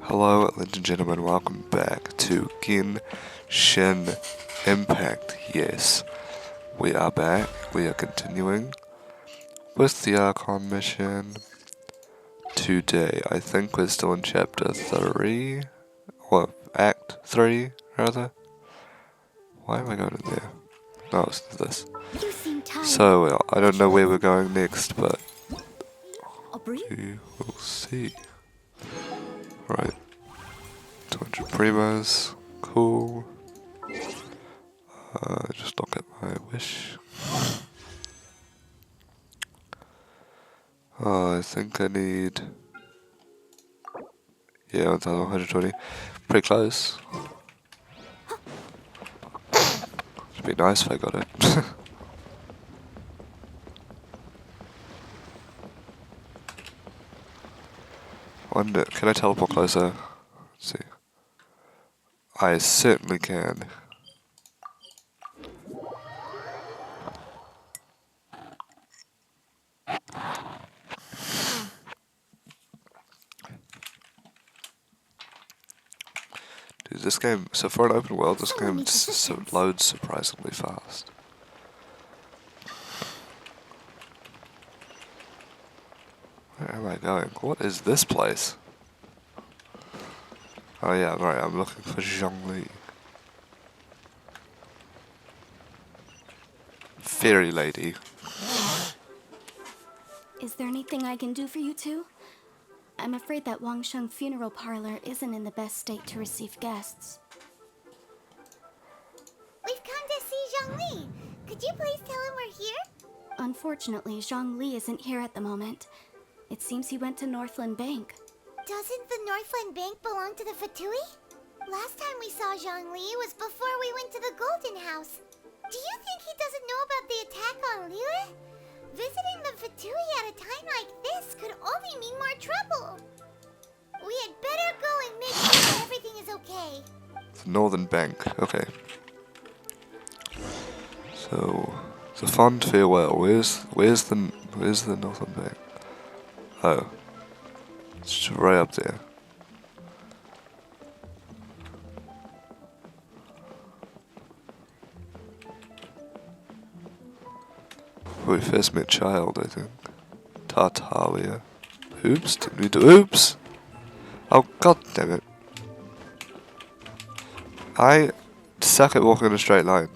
Hello, ladies and gentlemen, welcome back to Genshin Impact. Yes, we are back. We are continuing with the Archon mission. Today, I think we're still in chapter 3, or Act 3, rather. Why am I going in there? No, it's this. You seem tired. So, I don't know where we're going next, but Aubrey? we will see. Right. 200 primos. Cool. Just look at my wish. I think I need... Yeah, 120. Pretty close. It'd be nice if I got it. Wonder, can I teleport closer? Let's see. I certainly can. Dude, this game, so for an open world, this game loads surprisingly fast. Where am I going? What is this place? Oh yeah, right, I'm looking for Zhongli. Fairy lady. Is there anything I can do for you two? I'm afraid that Wangsheng funeral parlor isn't in the best state to receive guests. We've come to see Zhongli. Could you please tell him we're here? Unfortunately, Zhongli isn't here at the moment. It seems he went to Northland Bank. Doesn't the Northland Bank belong to the Fatui? Last time we saw Zhongli was before we went to the Golden House. Do you think he doesn't know about the attack on Liyue? Visiting the Fatui at a time like this could only mean more trouble. We had better go and make sure everything is okay. The Northern Bank, okay. So, the fond farewell. Where's the Northern Bank? Oh, it's just right up there. We first met Child, I think. Tartaria. Oops, didn't we do oops? Oh god damn it. I suck at walking in a straight line.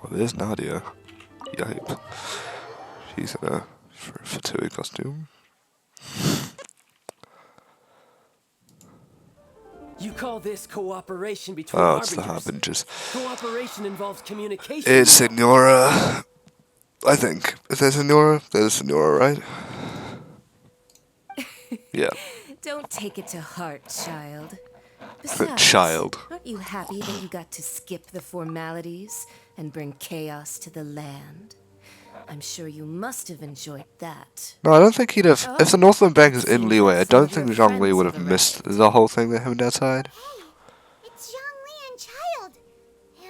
Well, there's Nadia. Yipe. She's in a Fatui costume. You call this cooperation between Oh, it's the harbingers. Harbingers. Cooperation involves communication. It's Senora. I think. Is there Senora? There's Senora, right? Yeah. Don't take it to heart, child. Besides, Child. aren't you happy that you got to skip the formalities and bring chaos to the land? I'm sure you must have enjoyed that. No, I don't think he'd have. If the Northland Bank is in Liyue, I don't think Zhongli would have missed the whole thing that happened outside. Hey, it's Zhongli and Child.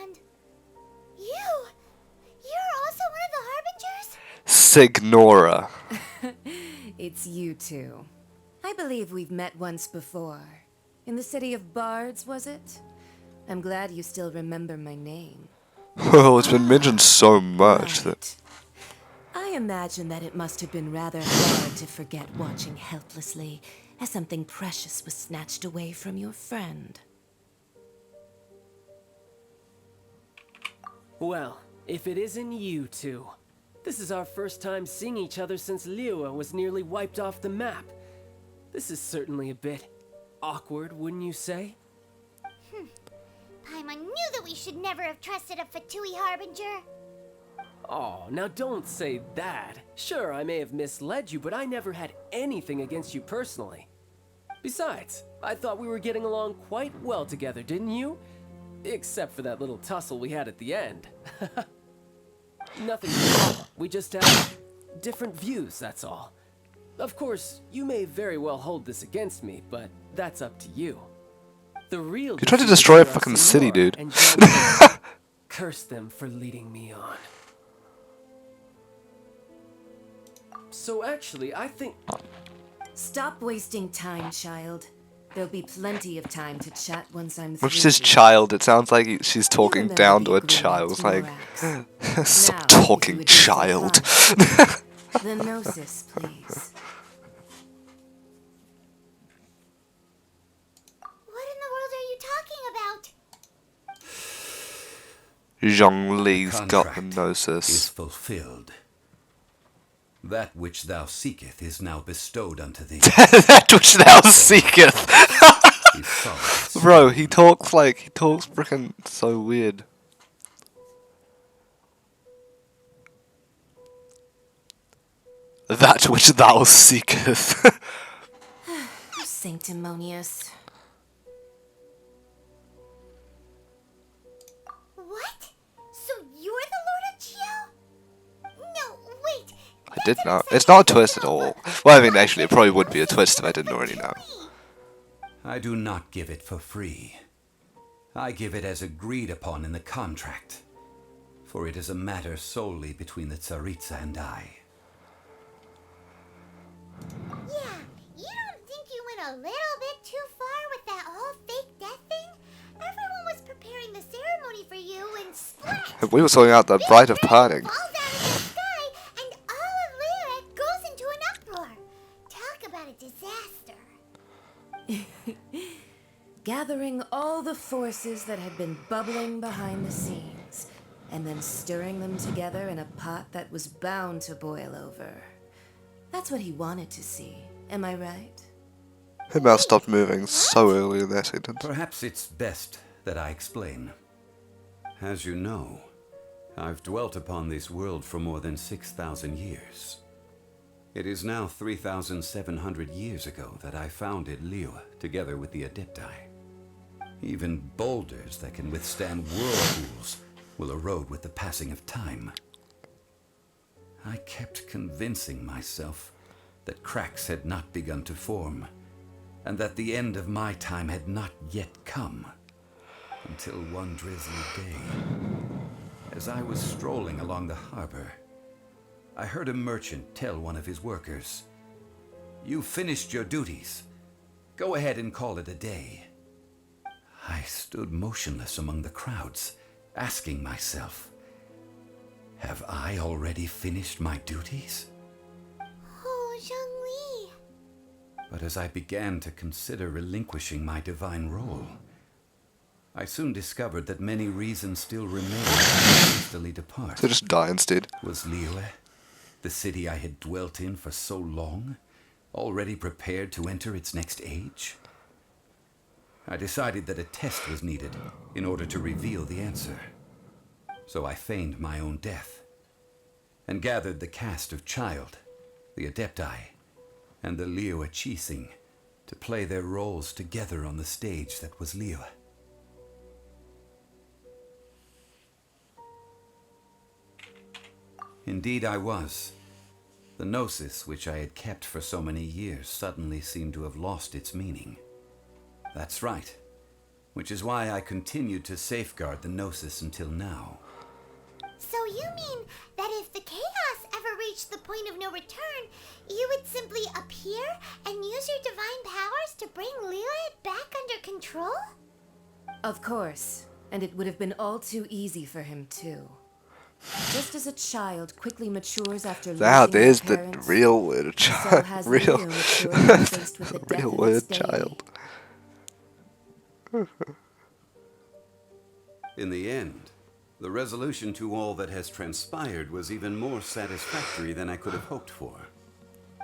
And you. You're also one of the Harbingers? Signora. It's you two. I believe we've met once before. In the city of Bards, was it? I'm glad you still remember my name. Well, it's been mentioned so much that... I imagine that it must have been rather hard to forget watching helplessly as something precious was snatched away from your friend. Well, if it isn't you two. This is our first time seeing each other since Liyue was nearly wiped off the map. This is certainly a bit awkward, wouldn't you say? Paimon knew that we should never have trusted a Fatui Harbinger. Oh, now don't say that. Sure, I may have misled you, but I never had anything against you personally. Besides, I thought we were getting along quite well together, didn't you? Except for that little tussle we had at the end. Nothing wrong. We just have different views, that's all. Of course, you may very well hold this against me, but that's up to you. The real You tried to destroy a fucking city, dude. Curse them for leading me on. So actually, I think... Stop wasting time, child. There'll be plenty of time to chat once I'm through. What's this child? It sounds like she's talking remember down the to a agreement, child. Like, Morax. stop Now, if you talking, would be so child. kind. The Gnosis, please. What in the world are you talking about? Zhongli's got the Contract is Gnosis. fulfilled. That which thou seeketh is now bestowed unto thee. That which thou seeketh. He followeth. Bro, he talks freaking so weird. That which thou seeketh. Sanctimonious. What? So you're the Lord of Geo? No, wait. I did know. It's not a twist at all. Well, I mean, actually, it probably would be a twist if I didn't already know. I do not give it for free. I give it as agreed upon in the contract. For it is a matter solely between the Tsaritsa and I. Yeah, you don't think you went a little bit too far with that whole fake death thing? Everyone was preparing the ceremony for you and splat! We were sorting out the rite of parting. Falls out of the sky and all of Lyra goes into an uproar. Talk about a disaster. Gathering all the forces that had been bubbling behind the scenes, and then stirring them together in a pot that was bound to boil over. That's what he wanted to see, am I right? Her mouth stopped moving so early in that sentence. Perhaps it's best that I explain. As you know, I've dwelt upon this world for more than 6,000 years. It is now 3,700 years ago that I founded Liyue together with the Adepti. Even boulders that can withstand whirlpools will erode with the passing of time. I kept convincing myself that cracks had not begun to form, and that the end of my time had not yet come. Until one drizzly day, as I was strolling along the harbor, I heard a merchant tell one of his workers, "You finished your duties. Go ahead and call it a day." I stood motionless among the crowds, asking myself, have I already finished my duties? Oh, Zhongli. But as I began to consider relinquishing my divine role, I soon discovered that many reasons still remained to hastily depart. So just die instead. Was Liyue, the city I had dwelt in for so long, already prepared to enter its next age? I decided that a test was needed in order to reveal the answer. So I feigned my own death, and gathered the cast of Child, the Adepti, and the Liyue Chising to play their roles together on the stage that was Liyue. Indeed I was. The Gnosis, which I had kept for so many years, suddenly seemed to have lost its meaning. That's right, which is why I continued to safeguard the Gnosis until now. So you mean that if the chaos ever reached the point of no return, you would simply appear and use your divine powers to bring Liyue back under control? Of course, and it would have been all too easy for him too. Just as a child quickly matures after losing Now their there's the parents, real word so child. has Real, Liyue matured when faced with the the death real of word its deity. child. In the end, the resolution to all that has transpired was even more satisfactory than I could have hoped for.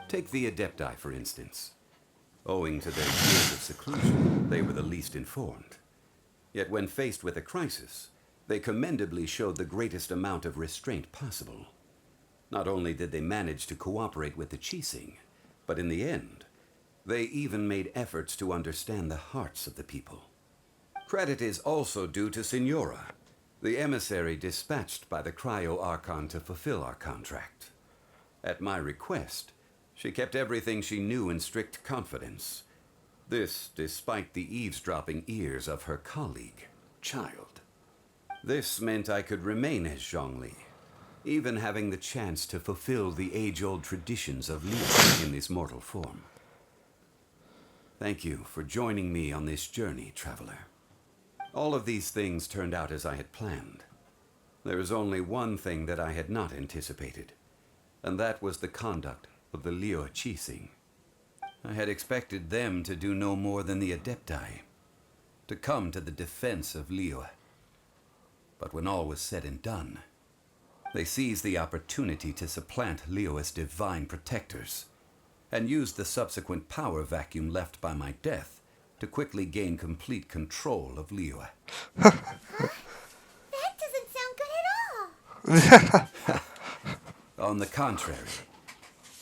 Take the Adepti, for instance. Owing to their years of seclusion, they were the least informed. Yet when faced with a crisis, they commendably showed the greatest amount of restraint possible. Not only did they manage to cooperate with the Chising, but in the end, they even made efforts to understand the hearts of the people. Credit is also due to Signora, the emissary dispatched by the Cryo-Archon to fulfill our contract. At my request, she kept everything she knew in strict confidence. This despite the eavesdropping ears of her colleague, Child. This meant I could remain as Zhongli, even having the chance to fulfill the age-old traditions of Liyue in this mortal form. Thank you for joining me on this journey, traveler. All of these things turned out as I had planned. There is only one thing that I had not anticipated, and that was the conduct of the Liyue Qixing. I had expected them to do no more than the Adepti, to come to the defense of Liyue. But when all was said and done, they seized the opportunity to supplant Liyue as divine protectors, and used the subsequent power vacuum left by my death to quickly gain complete control of Liyue. That doesn't sound good at all. On the contrary,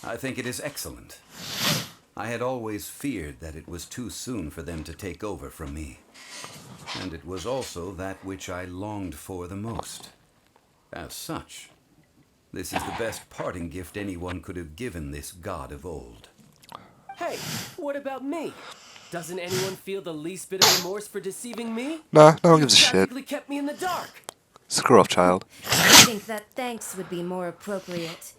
I think it is excellent. I had always feared that it was too soon for them to take over from me. And it was also that which I longed for the most. As such, this is the best parting gift anyone could have given this god of old. Hey, what about me? Doesn't anyone feel the least bit of remorse for deceiving me? Nah, no one gives a You shit. practically kept me in the dark. Screw off, child. I think that thanks would be more appropriate.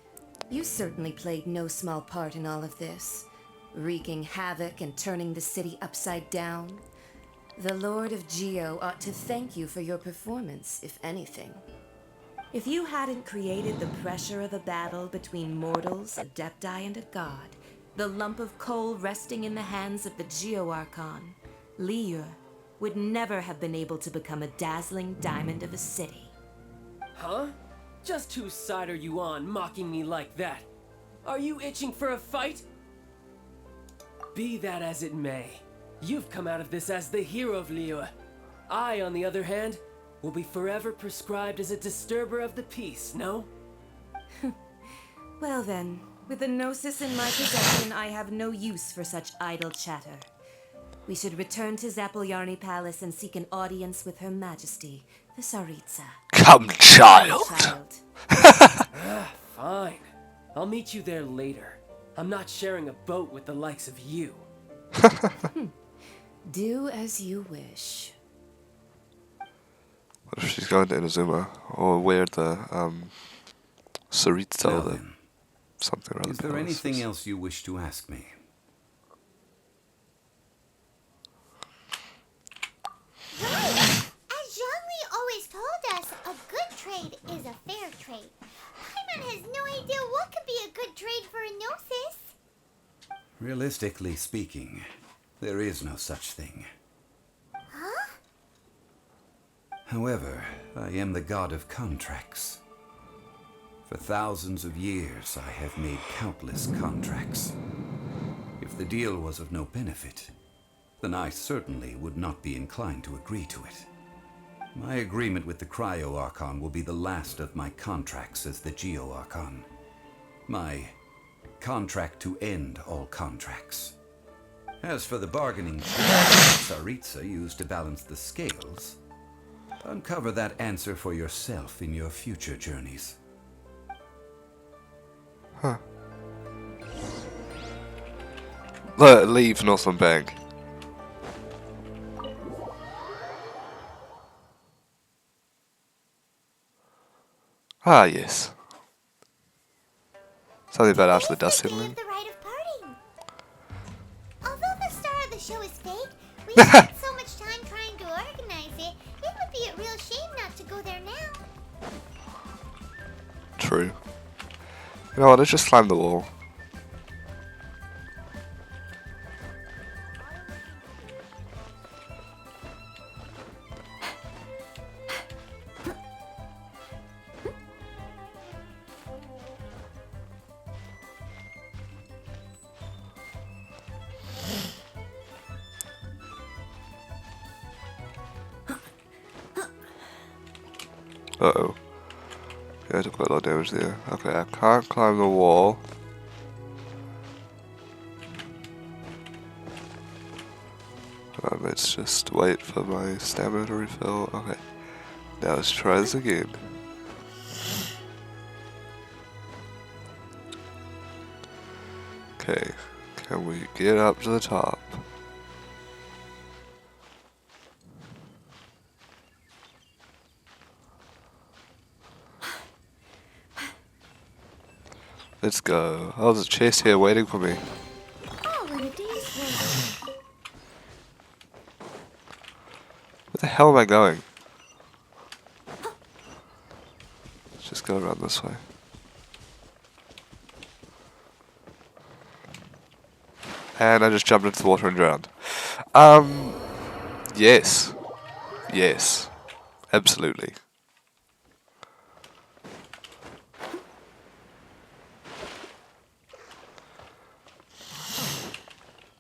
You certainly played no small part in all of this, wreaking havoc and turning the city upside down. The Lord of Geo ought to thank you for your performance, if anything. If you hadn't created the pressure of a battle between mortals, Adepti, and a god, the lump of coal resting in the hands of the Geo Archon, Liyue, would never have been able to become a dazzling diamond of a city. Huh? Just whose side are you on, mocking me like that? Are you itching for a fight? Be that as it may, you've come out of this as the hero of Liyue. I, on the other hand, will be forever prescribed as a disturber of the peace, no? Well then, with the Gnosis in my possession, I have no use for such idle chatter. We should return to Zappolyarny Palace and seek an audience with Her Majesty, the Tsaritsa. Come, child. Fine. I'll meet you there later. I'm not sharing a boat with the likes of you. Do as you wish. What if she's going to Inazuma? Or where the, Tsaritsa, Well the then, something or other. is there anything else you wish to ask me? Right! As Zhongli always told us, a good trade is a fair trade. Paimon has no idea what could be a good trade for a Gnosis. Realistically speaking, there is no such thing. Huh? However, I am the god of contracts. For thousands of years, I have made countless contracts. If the deal was of no benefit, then I certainly would not be inclined to agree to it. My agreement with the Cryo Archon will be the last of my contracts as the Geo Archon. My contract to end all contracts. As for the bargaining chip Tsaritsa used to balance the scales, uncover that answer for yourself in your future journeys. Leave Northland Bank. Ah, yes. Something about after the dust This is settling. the rite of parting. Although the star of the show is fake, we spent so much time trying to organize it, it would be a real shame not to go there now. True. You know what, let's just climb the wall. Uh-oh. Yeah, I took quite a lot of damage there. Okay, I can't climb the wall. Let's just wait for my stamina to refill. Okay. Now let's try this again. Okay. Can we get up to the top? Let's go. Oh, there's a chest here waiting for me. Oh, in a day's work. Where the hell am I going? Let's just go around this way. And I just jumped into the water and drowned. Yes. Yes. Absolutely.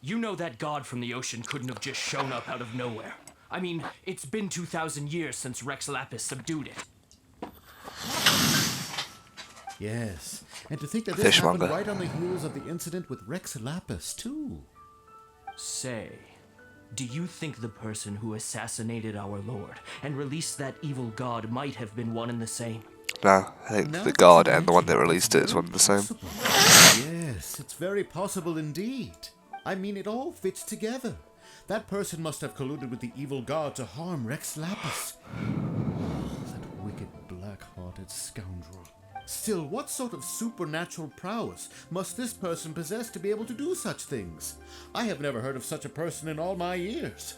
You know that god from the ocean couldn't have just shown up out of nowhere. I mean, it's been 2,000 years since Rex Lapis subdued it. Yes, and to think that this happened Fishmonger. right on the heels of the incident with Rex Lapis, too. Say, do you think the person who assassinated our lord and released that evil god might have been one and the same? No, I think Now the that god you and the one that mention it, released it's it is one and the very same. possible. Yes, it's very possible indeed. I mean, it all fits together. That person must have colluded with the evil god to harm Rex Lapis. That wicked, black-hearted scoundrel. Still, what sort of supernatural prowess must this person possess to be able to do such things? I have never heard of such a person in all my years.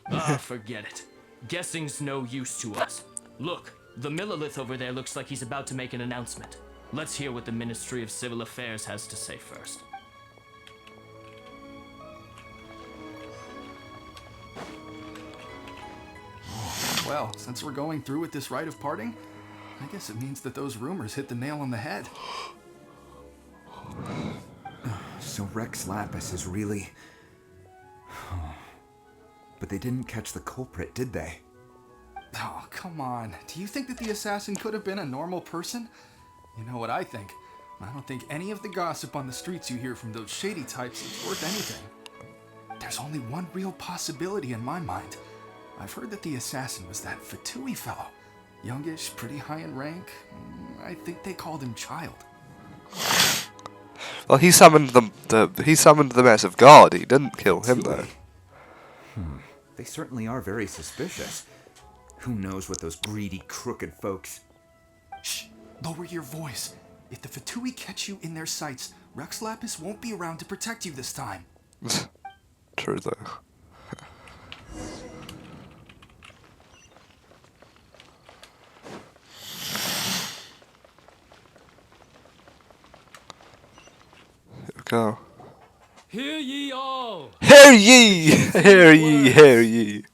Ah, forget it. Guessing's no use to us. Look, the Millilith over there looks like he's about to make an announcement. Let's hear what the Ministry of Civil Affairs has to say first. Well, since we're going through with this rite of parting, I guess it means that those rumors hit the nail on the head. So Rex Lapis is really... But they didn't catch the culprit, did they? Oh, come on. Do you think that the assassin could have been a normal person? You know what I think. I don't think any of the gossip on the streets you hear from those shady types is worth anything. There's only one real possibility in my mind. I've heard that the assassin was that Fatui fellow. Youngish, pretty high in rank. I think they called him Child. Well, he summoned the massive god. He didn't kill him though. They certainly are very suspicious. Who knows what those greedy, crooked folks... Shh! Lower your voice. If the Fatui catch you in their sights, Rex Lapis won't be around to protect you this time. True though. Here we go. Hear ye all! Hear ye! Hear ye! Hear ye!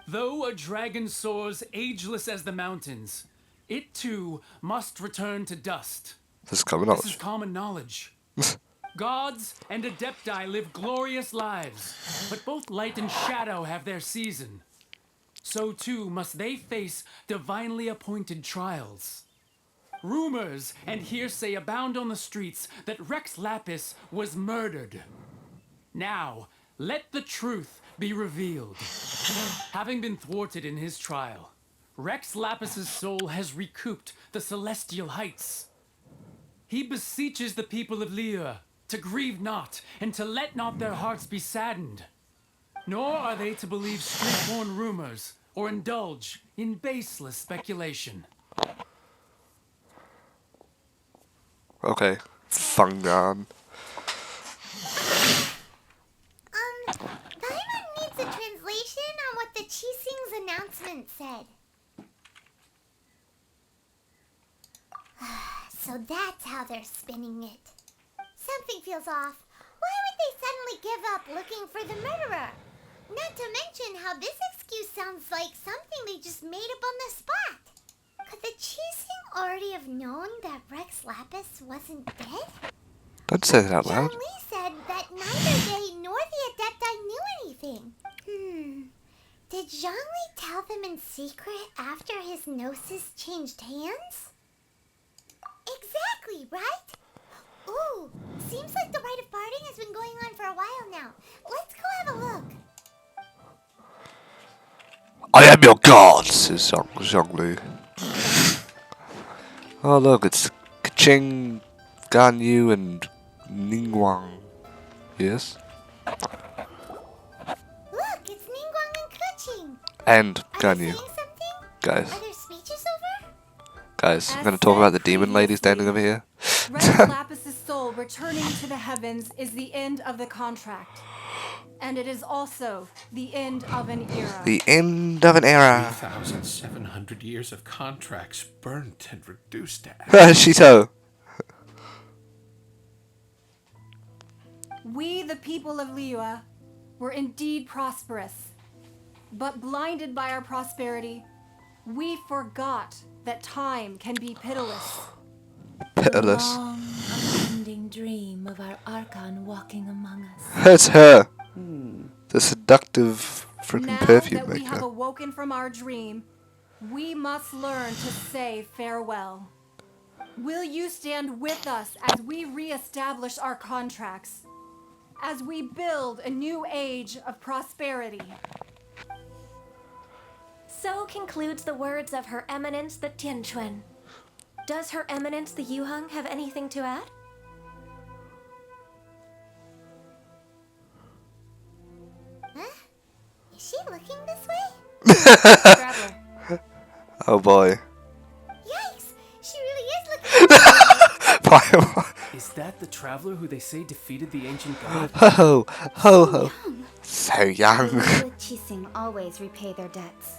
Though a dragon soars ageless as the mountains, it too must return to dust. This is common This is knowledge. common knowledge. Gods and Adepti live glorious lives, but both light and shadow have their season. So too must they face divinely appointed trials. Rumors and hearsay abound on the streets that Rex Lapis was murdered. Now, let the truth be revealed. Having been thwarted in his trial, Rex Lapis's soul has recouped the celestial heights. He beseeches the people of Liyue to grieve not and to let not their hearts be saddened. Nor are they to believe street-born rumors or indulge in baseless speculation. Okay. Fungan. Paimon needs a translation on what the Qixing's announcement said. So that's how they're spinning it. Something feels off. Why would they suddenly give up looking for the murderer? Not to mention how this excuse sounds like something they just made up on the spot. Could the Qixing already have known that Rex Lapis wasn't dead? Don't say that out loud. Zhongli said that neither they nor the Adepti knew anything. Did Zhongli tell them in secret after his gnosis changed hands? Exactly, right? Ooh, seems like the rite of parting has been going on for a while now. Let's go have a look. I am your god, says Zhongli. Oh look, it's Kaching, Ganyu, and Ningguang. Yes? Look, it's Ningguang and Kuching. And Are they Ganyu. saying something? Guys, Are their speeches over? guys, I'm gonna talk about the demon lady standing over here. Rex Lapis soul returning to the heavens is the end of the contract. And it is also the end of an era. The end of an era. 3,700 years of contracts burnt and reduced to ash. Shito. We, the people of Liyue, were indeed prosperous. But blinded by our prosperity, we forgot that time can be pitiless. Pitiless. The long, unending dream of our Archon walking among us. That's her. The seductive freaking Now perfume that we have maker. awoken from our dream, we must learn to say farewell. Will you stand with us as we re-establish our contracts? As we build a new age of prosperity? So concludes the words of Her Eminence the Tianquan. Does Her Eminence the Yuheng have anything to add? Huh? Is she looking this way? Traveler. Oh boy. Yikes! She really is looking this way. Paimon. Is that the traveler who they say defeated the ancient god? Ho ho ho. So young. The Liyue Qixing always repay their debts.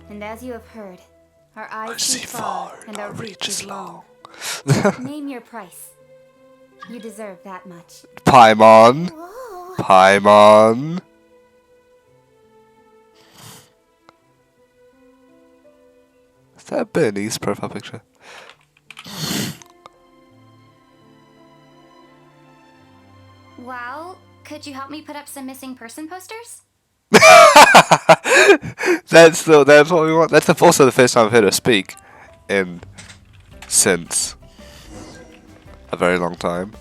And as you have heard, our eyes see far and our reach is long. Name your price. You deserve that much. Paimon. Whoa. Paimon. Is that Bernie's profile picture? Well, could you help me put up some missing person posters? That's what we want. That's also the first time I've heard her speak in since a very long time.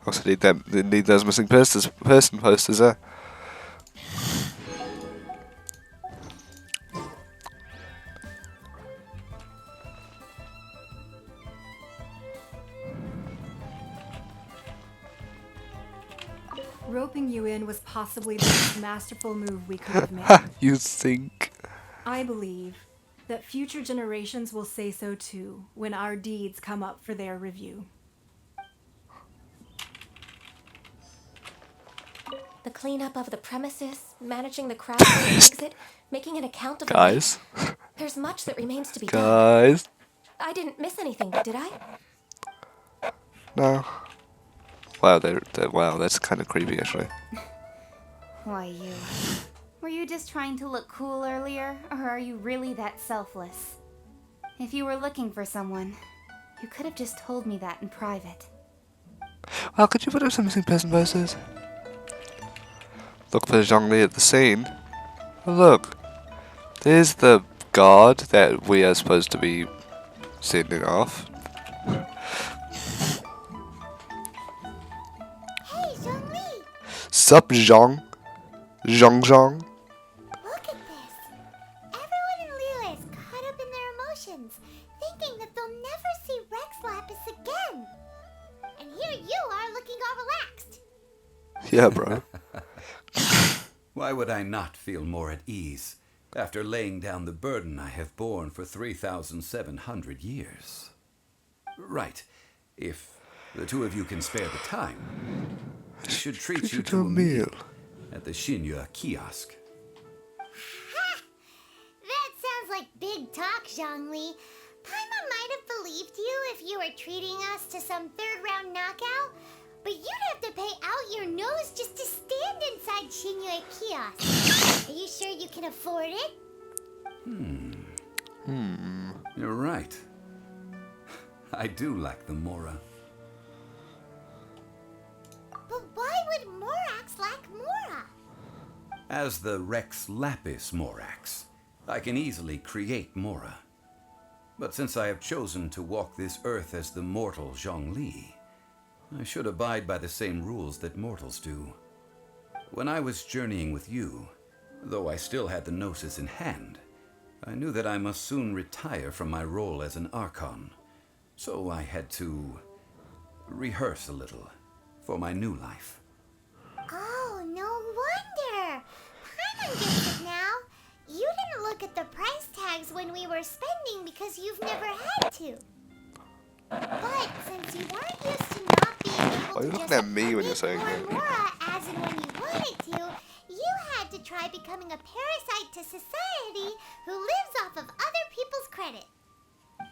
Also need those missing person posters there. Roping you in was possibly the most masterful move we could have made. You think? I believe that future generations will say so too when our deeds come up for their review. The cleanup of the premises, managing the crowd on the exit, making an account of the Guys. way. There's much that remains to be done. Guys. I didn't miss anything, did I? No. Wow, wow, that's kind of creepy actually. Why you? Were you just trying to look cool earlier, or are you really that selfless? If you were looking for someone, you could have just told me that in private. Well, could you put up some missing person posters? Look for Zhongli at the scene. Oh, look. There's the guard that we are supposed to be sending off. Hey, Zhongli! Sup, Zhong? Zhong? Look at this. Everyone in Liyue is caught up in their emotions, thinking that they'll never see Rex Lapis again. And here you are looking all relaxed. Yeah, bro. Why would I not feel more at ease after laying down the burden I have borne for 3,700 years? Right. If the two of you can spare the time, I should treat you to a meal at the Shenhe kiosk. Ha! That sounds like big talk, Zhongli. Paimon might have believed you if you were treating us to some third-round knockout, but you'd have to pay out your nose just to stand inside Shenhe kiosk. Are you sure you can afford it? You're right. I do like the Mora. But why would Morax lack Mora? As the Rex Lapis Morax, I can easily create Mora. But since I have chosen to walk this earth as the mortal Zhongli, I should abide by the same rules that mortals do. When I was journeying with you, though I still had the Gnosis in hand, I knew that I must soon retire from my role as an Archon. So I had to rehearse a little for my new life. Oh, no wonder. Paimon gets it now. You didn't look look at the price tags when we were spending because you've never had to. But since you weren't used to not being able Why are you to looking just at me when you're make saying more that? mora as and when you wanted to, you had to try becoming a parasite to society who lives off of other people's credit.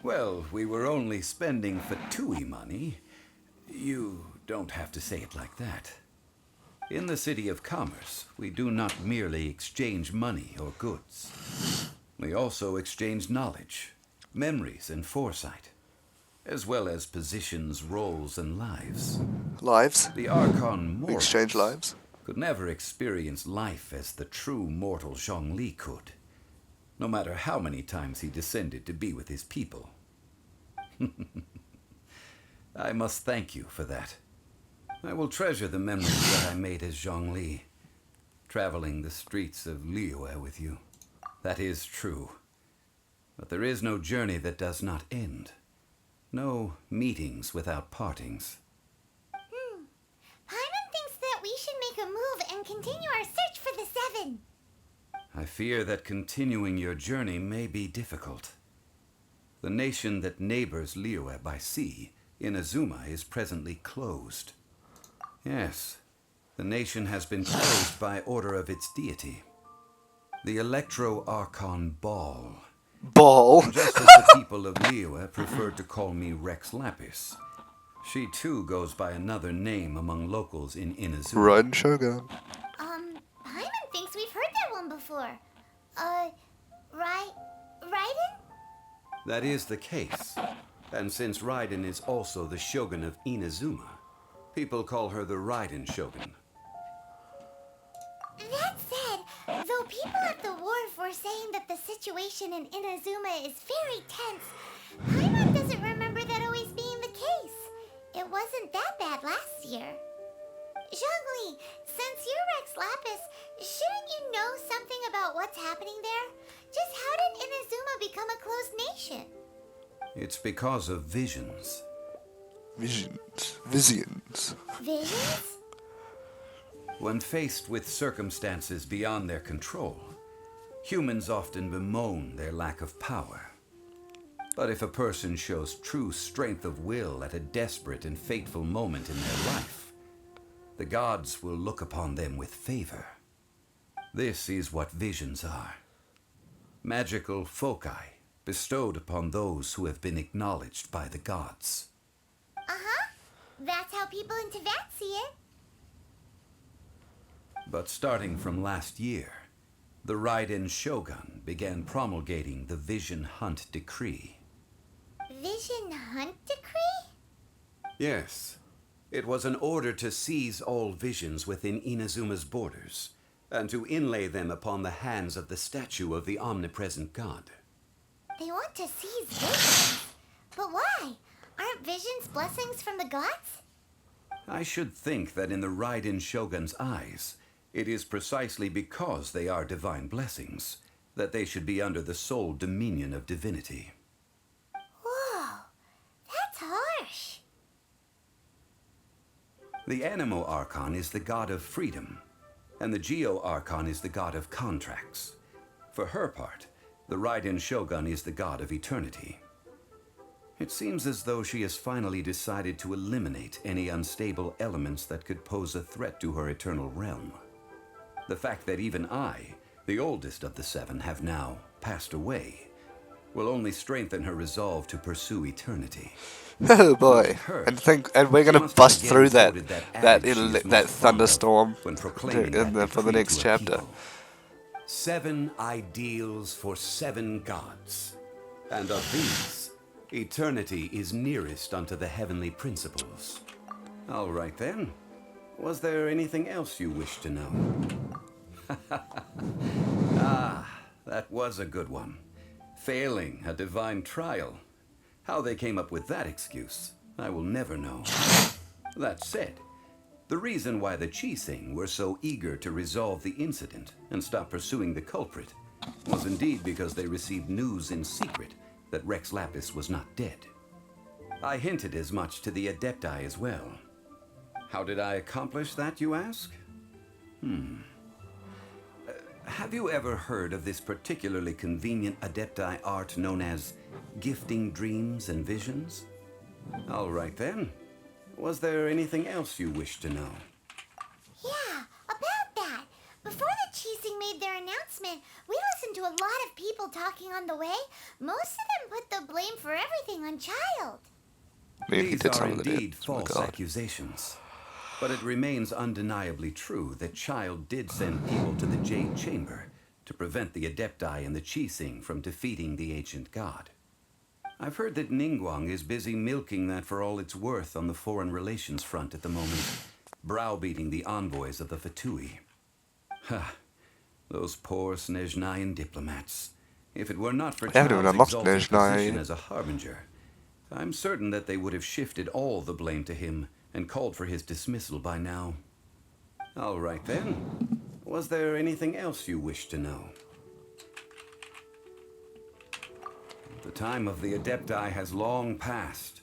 Well, we were only spending Fatui money. You don't have to say it like that. In the City of Commerce, we do not merely exchange money or goods. We also exchange knowledge, memories, and foresight, as well as positions, roles, and lives. Lives? The Archon We exchange lives? could never experience life as the true mortal Zhongli could, no matter how many times he descended to be with his people. I must thank you for that. I will treasure the memories that I made as Zhongli, traveling the streets of Liyue with you. That is true. But there is no journey that does not end. No meetings without partings. Paimon thinks that we should make a move and continue our search for the Seven. I fear that continuing your journey may be difficult. The nation that neighbors Liyue by sea, Inazuma, is presently closed. Yes, the nation has been closed by order of its deity, the Electro-Archon Ball. Ball? Just as the people of Liyue prefer to call me Rex Lapis, she too goes by another name among locals in Inazuma. Run, Shogun. Paimon thinks we've heard that one before. Raiden? That is the case. And since Raiden is also the Shogun of Inazuma, people call her the Raiden Shogun. That said, though people at the wharf were saying that the situation in Inazuma is very tense, Paimon doesn't remember that always being the case. It wasn't that bad last year. Zhongli, since you're Rex Lapis, shouldn't you know something about what's happening there? Just how did Inazuma become a closed nation? It's because of visions. Visions. Visions? When faced with circumstances beyond their control, humans often bemoan their lack of power. But if a person shows true strength of will at a desperate and fateful moment in their life, the gods will look upon them with favor. This is what visions are. Magical foci bestowed upon those who have been acknowledged by the gods. That's how people in Teyvat see it. But starting from last year, the Raiden Shogun began promulgating the Vision Hunt Decree. Vision Hunt Decree? Yes. It was an order to seize all visions within Inazuma's borders, and to inlay them upon the hands of the statue of the omnipresent god. They want to seize visions. But why? Aren't visions blessings from the gods? I should think that in the Raiden Shogun's eyes, it is precisely because they are divine blessings that they should be under the sole dominion of divinity. Whoa, that's harsh. The Animo Archon is the god of freedom, and the Geo Archon is the god of contracts. For her part, the Raiden Shogun is the god of eternity. It seems as though she has finally decided to eliminate any unstable elements that could pose a threat to her eternal realm. The fact that even I, the oldest of the seven, have now passed away, will only strengthen her resolve to pursue eternity. Oh boy! And we're gonna bust through that thunderstorm for the next chapter. 7 ideals for 7 gods, and of these, eternity is nearest unto the heavenly principles. All right then. Was there anything else you wish to know? That was a good one. Failing a divine trial. How they came up with that excuse, I will never know. That said, the reason why the Chising were so eager to resolve the incident and stop pursuing the culprit was indeed because they received news in secret that Rex Lapis was not dead. I hinted as much to the Adepti as well. How did I accomplish that, you ask? Have you ever heard of this particularly convenient Adepti art known as gifting dreams and visions? All right then. Was there anything else you wish to know? Yeah, about that. Before the Cheesing made their announcement, we listened to a lot of people talking on the way. Most of them put the blame for everything on Child. Maybe he These did are some of the indeed bit. Oh my false god. accusations. But it remains undeniably true that Child did send people to the Jade Chamber to prevent the Adepti and the Cheesing from defeating the ancient god. I've heard that Ningguang is busy milking that for all it's worth on the foreign relations front at the moment, browbeating the envoys of the Fatui. Ha! Those poor Snezhnayan diplomats. If it were not for They haven't even Child's unlocked exalted Snezhnaya position yet. as a harbinger, I'm certain that they would have shifted all the blame to him and called for his dismissal by now. All right then. Was there anything else you wish to know? The time of the Adepti has long passed.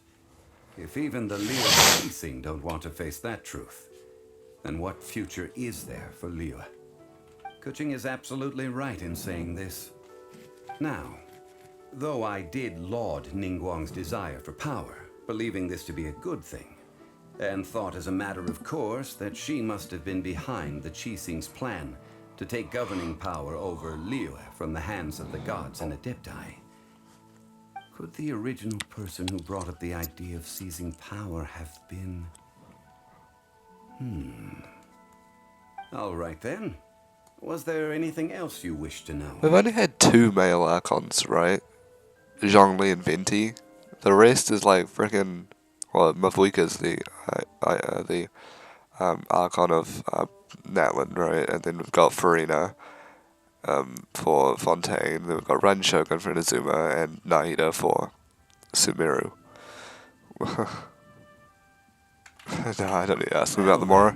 If even the Liyue Cheesing don't want to face that truth, then what future is there for Liyue? Kuching is absolutely right in saying this. Now, though I did laud Ningguang's desire for power, believing this to be a good thing, and thought as a matter of course that she must have been behind the Cheesing's plan to take governing power over Liyue from the hands of the gods and Adepti, could the original person who brought up the idea of seizing power have been... All right then. Was there anything else you wish to know? We've only had 2 male Archons, right? Zhongli and Venti. The rest is like freaking... Well, Mavuika's the Archon of Natlan, right? And then we've got Farina for Fontaine. Then we've got Ran Shogun for Inazuma and Naida for Sumeru. No, I don't need to ask them about the Mora.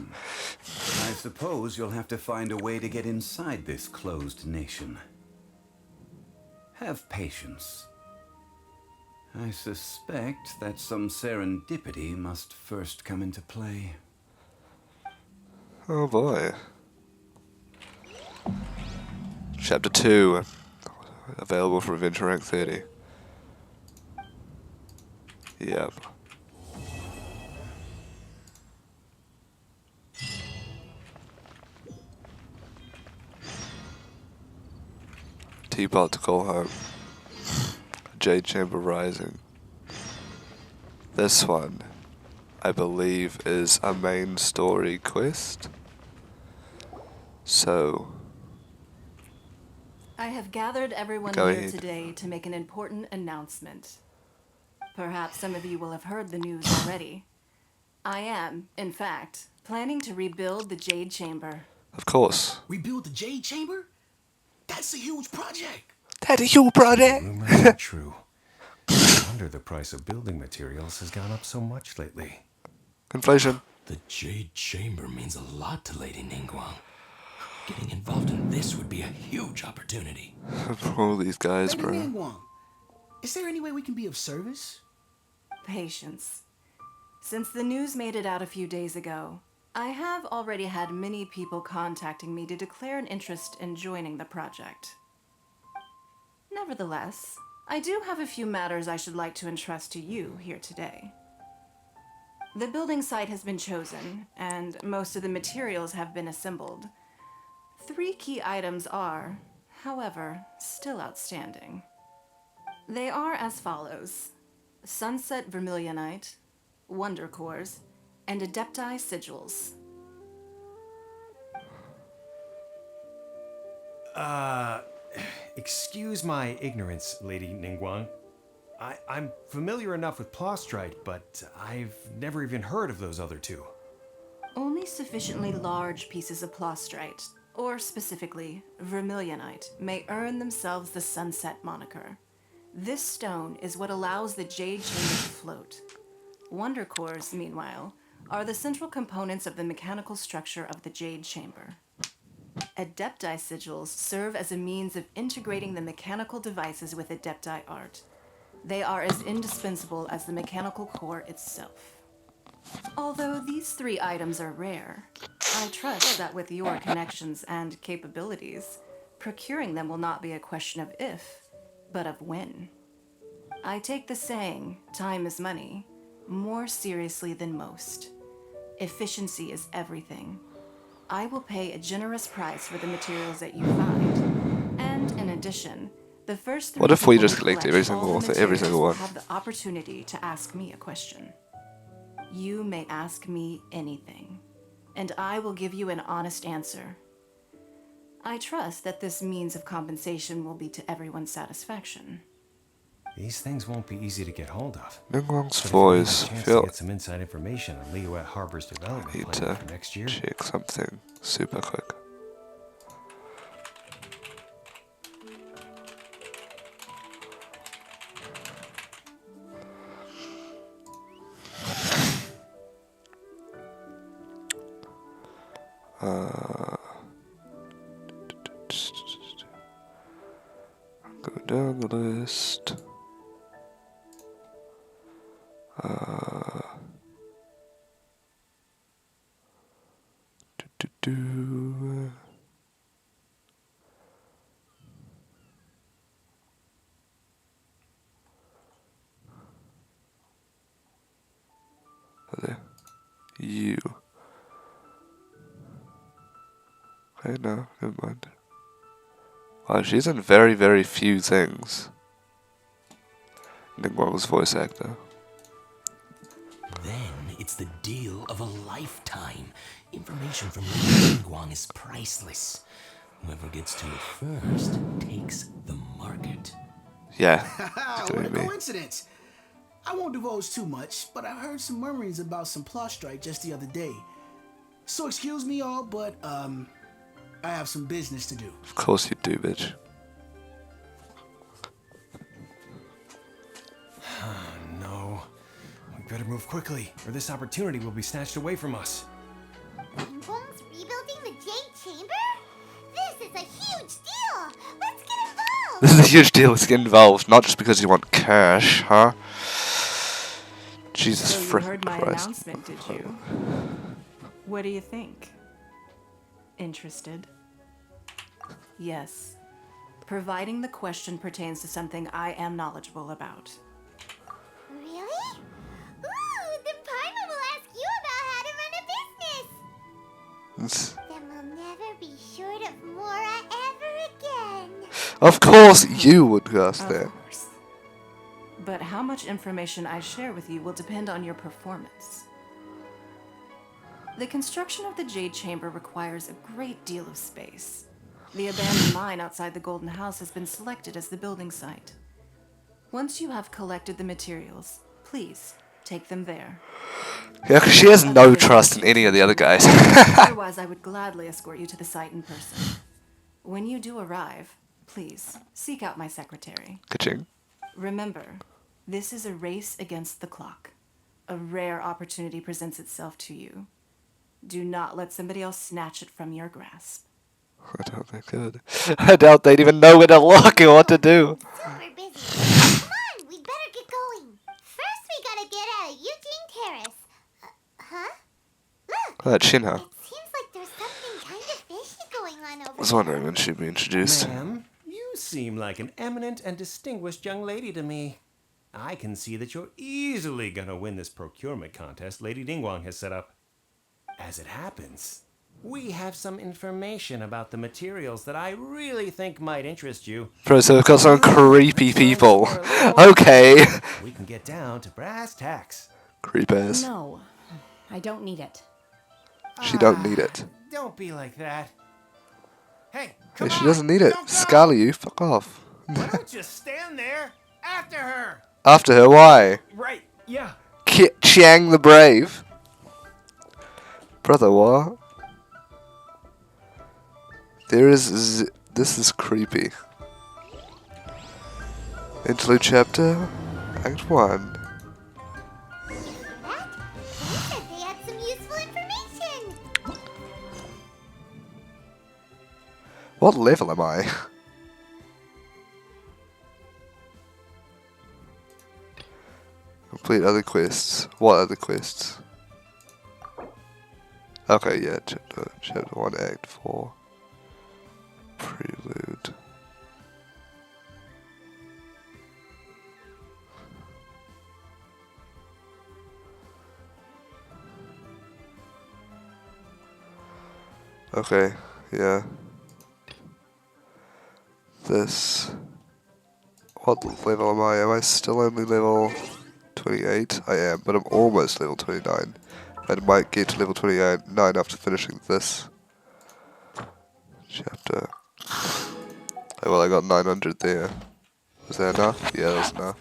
I suppose you'll have to find a way to get inside this closed nation. Have patience. I suspect that some serendipity must first come into play. Oh boy. Chapter 2. Available for Adventure Rank 30. Yep. Teapot to call home. Jade Chamber Rising. This one, I believe, is a main story quest. So, I have gathered everyone Go here ahead. today to make an important announcement. Perhaps some of you will have heard the news already. I am, in fact, planning to rebuild the Jade Chamber. of course. Rebuild the Jade Chamber? That's a huge project. That's a huge project! Rumors are true. No wonder the price of building materials has gone up so much lately. Inflation. The Jade Chamber means a lot to Lady Ningguang. Getting involved in this would be a huge opportunity. For all these guys, Lady bro. Ningguang, is there any way we can be of service? Patience. Since the news made it out a few days ago, I have already had many people contacting me to declare an interest in joining the project. Nevertheless, I do have a few matters I should like to entrust to you here today. The building site has been chosen, and most of the materials have been assembled. 3 key items are, however, still outstanding. They are as follows: Sunset Vermilionite, Wonder Cores, and Adepti Sigils. Excuse my ignorance, Lady Ningguang. I'm familiar enough with Plostrite, but I've never even heard of those other 2. Only sufficiently large pieces of Plostrite, or specifically Vermilionite, may earn themselves the Sunset moniker. This stone is what allows the Jade Chamber to float. Wonder Cores, meanwhile, are the central components of the mechanical structure of the Jade Chamber. Adepti Sigils serve as a means of integrating the mechanical devices with Adepti art. They are as indispensable as the mechanical core itself. Although these 3 items are rare, I trust that with your connections and capabilities, Procuring them will not be a question of if, but of when. I take the saying, time is money, more seriously than most. Efficiency is everything. I will pay a generous price for the materials that you find. And in addition, the first 3 What if we people just who collect collect every single all the author, every materials single will one? have the opportunity to ask me a question. You may ask me anything, and I will give you an honest answer. I trust that this means of compensation will be to everyone's satisfaction. These things won't be easy to get hold of. Ningguang's But if we have voice. a chance Feel to get some inside information on Liyue Harbor's development need plan to for next year. check something super quick. Go down the list. Do. There. You. Okay, no, never mind. Wow, she's in very, very few things. Ningguang's voice actor. Then it's the deal of a lifetime. Information from Lady Ningguang is priceless. Whoever gets to it first takes the market. Yeah. What a coincidence. I won't divulge too much, but I heard some murmurings about some plot strike just the other day. So excuse me all, but I have some business to do. Of course you do, bitch. No. We better move quickly, or this opportunity will be snatched away from us. Ningguang's rebuilding the Jade Chamber? This is a huge deal! Let's get involved! This is a huge deal, let's get involved. Not just because you want cash, huh? Jesus So you freaking heard my Christ. announcement, did you? What do you think? Interested? Yes. Providing the question pertains to something I am knowledgeable about. Really? Ooh, then Paimon will ask you about how to run a business! Then we'll never be short of Mora ever again! Of course you would ask that. Of course. But how much information I share with you will depend on your performance. The construction of the Jade Chamber requires a great deal of space. The abandoned mine outside the Golden House has been selected as the building site. Once you have collected the materials, please take them there. Yeah, 'cause she has no trust in any of the other guys. Otherwise, I would gladly escort you to the site in person. When you do arrive, please seek out my secretary. Ka-ching. Remember, this is a race against the clock. A rare opportunity presents itself to you. Do not let somebody else snatch it from your grasp. I doubt they could. I doubt they'd even know where to look and what to do. Super busy. Come on, we better get going. First, we gotta get out of Eugene Terrace. Huh? Look! That Shenhe. It seems like there's something kind of fishy going on over I was wondering when she'd be introduced. Ma'am, you seem like an eminent and distinguished young lady to me. I can see that you're easily gonna win this procurement contest Lady Ningguang has set up. As it happens, we have some information about the materials that I really think might interest you. Bro, so we've got some creepy people. Okay. We can get down to brass tacks. Creep ass. No, I don't need it. She don't need it. Don't be like that. Hey, Hey, she doesn't need it. Scarlet, you fuck off. why don't you stand there after her? After her, why? Right, yeah. Chiang the Brave. Brother, what? This is creepy. Interlude chapter, Act 1. that. They said they had some useful information. What level am I? Complete other quests. What other quests? Okay, yeah, chapter 1, Act 4. Prelude. Okay, yeah. This. What level am I? Am I still only level 28? I am, but I'm almost level 29. I might get to level 29 after finishing this chapter. Oh, well, I got 900 there. Was that enough? Yeah, that's enough.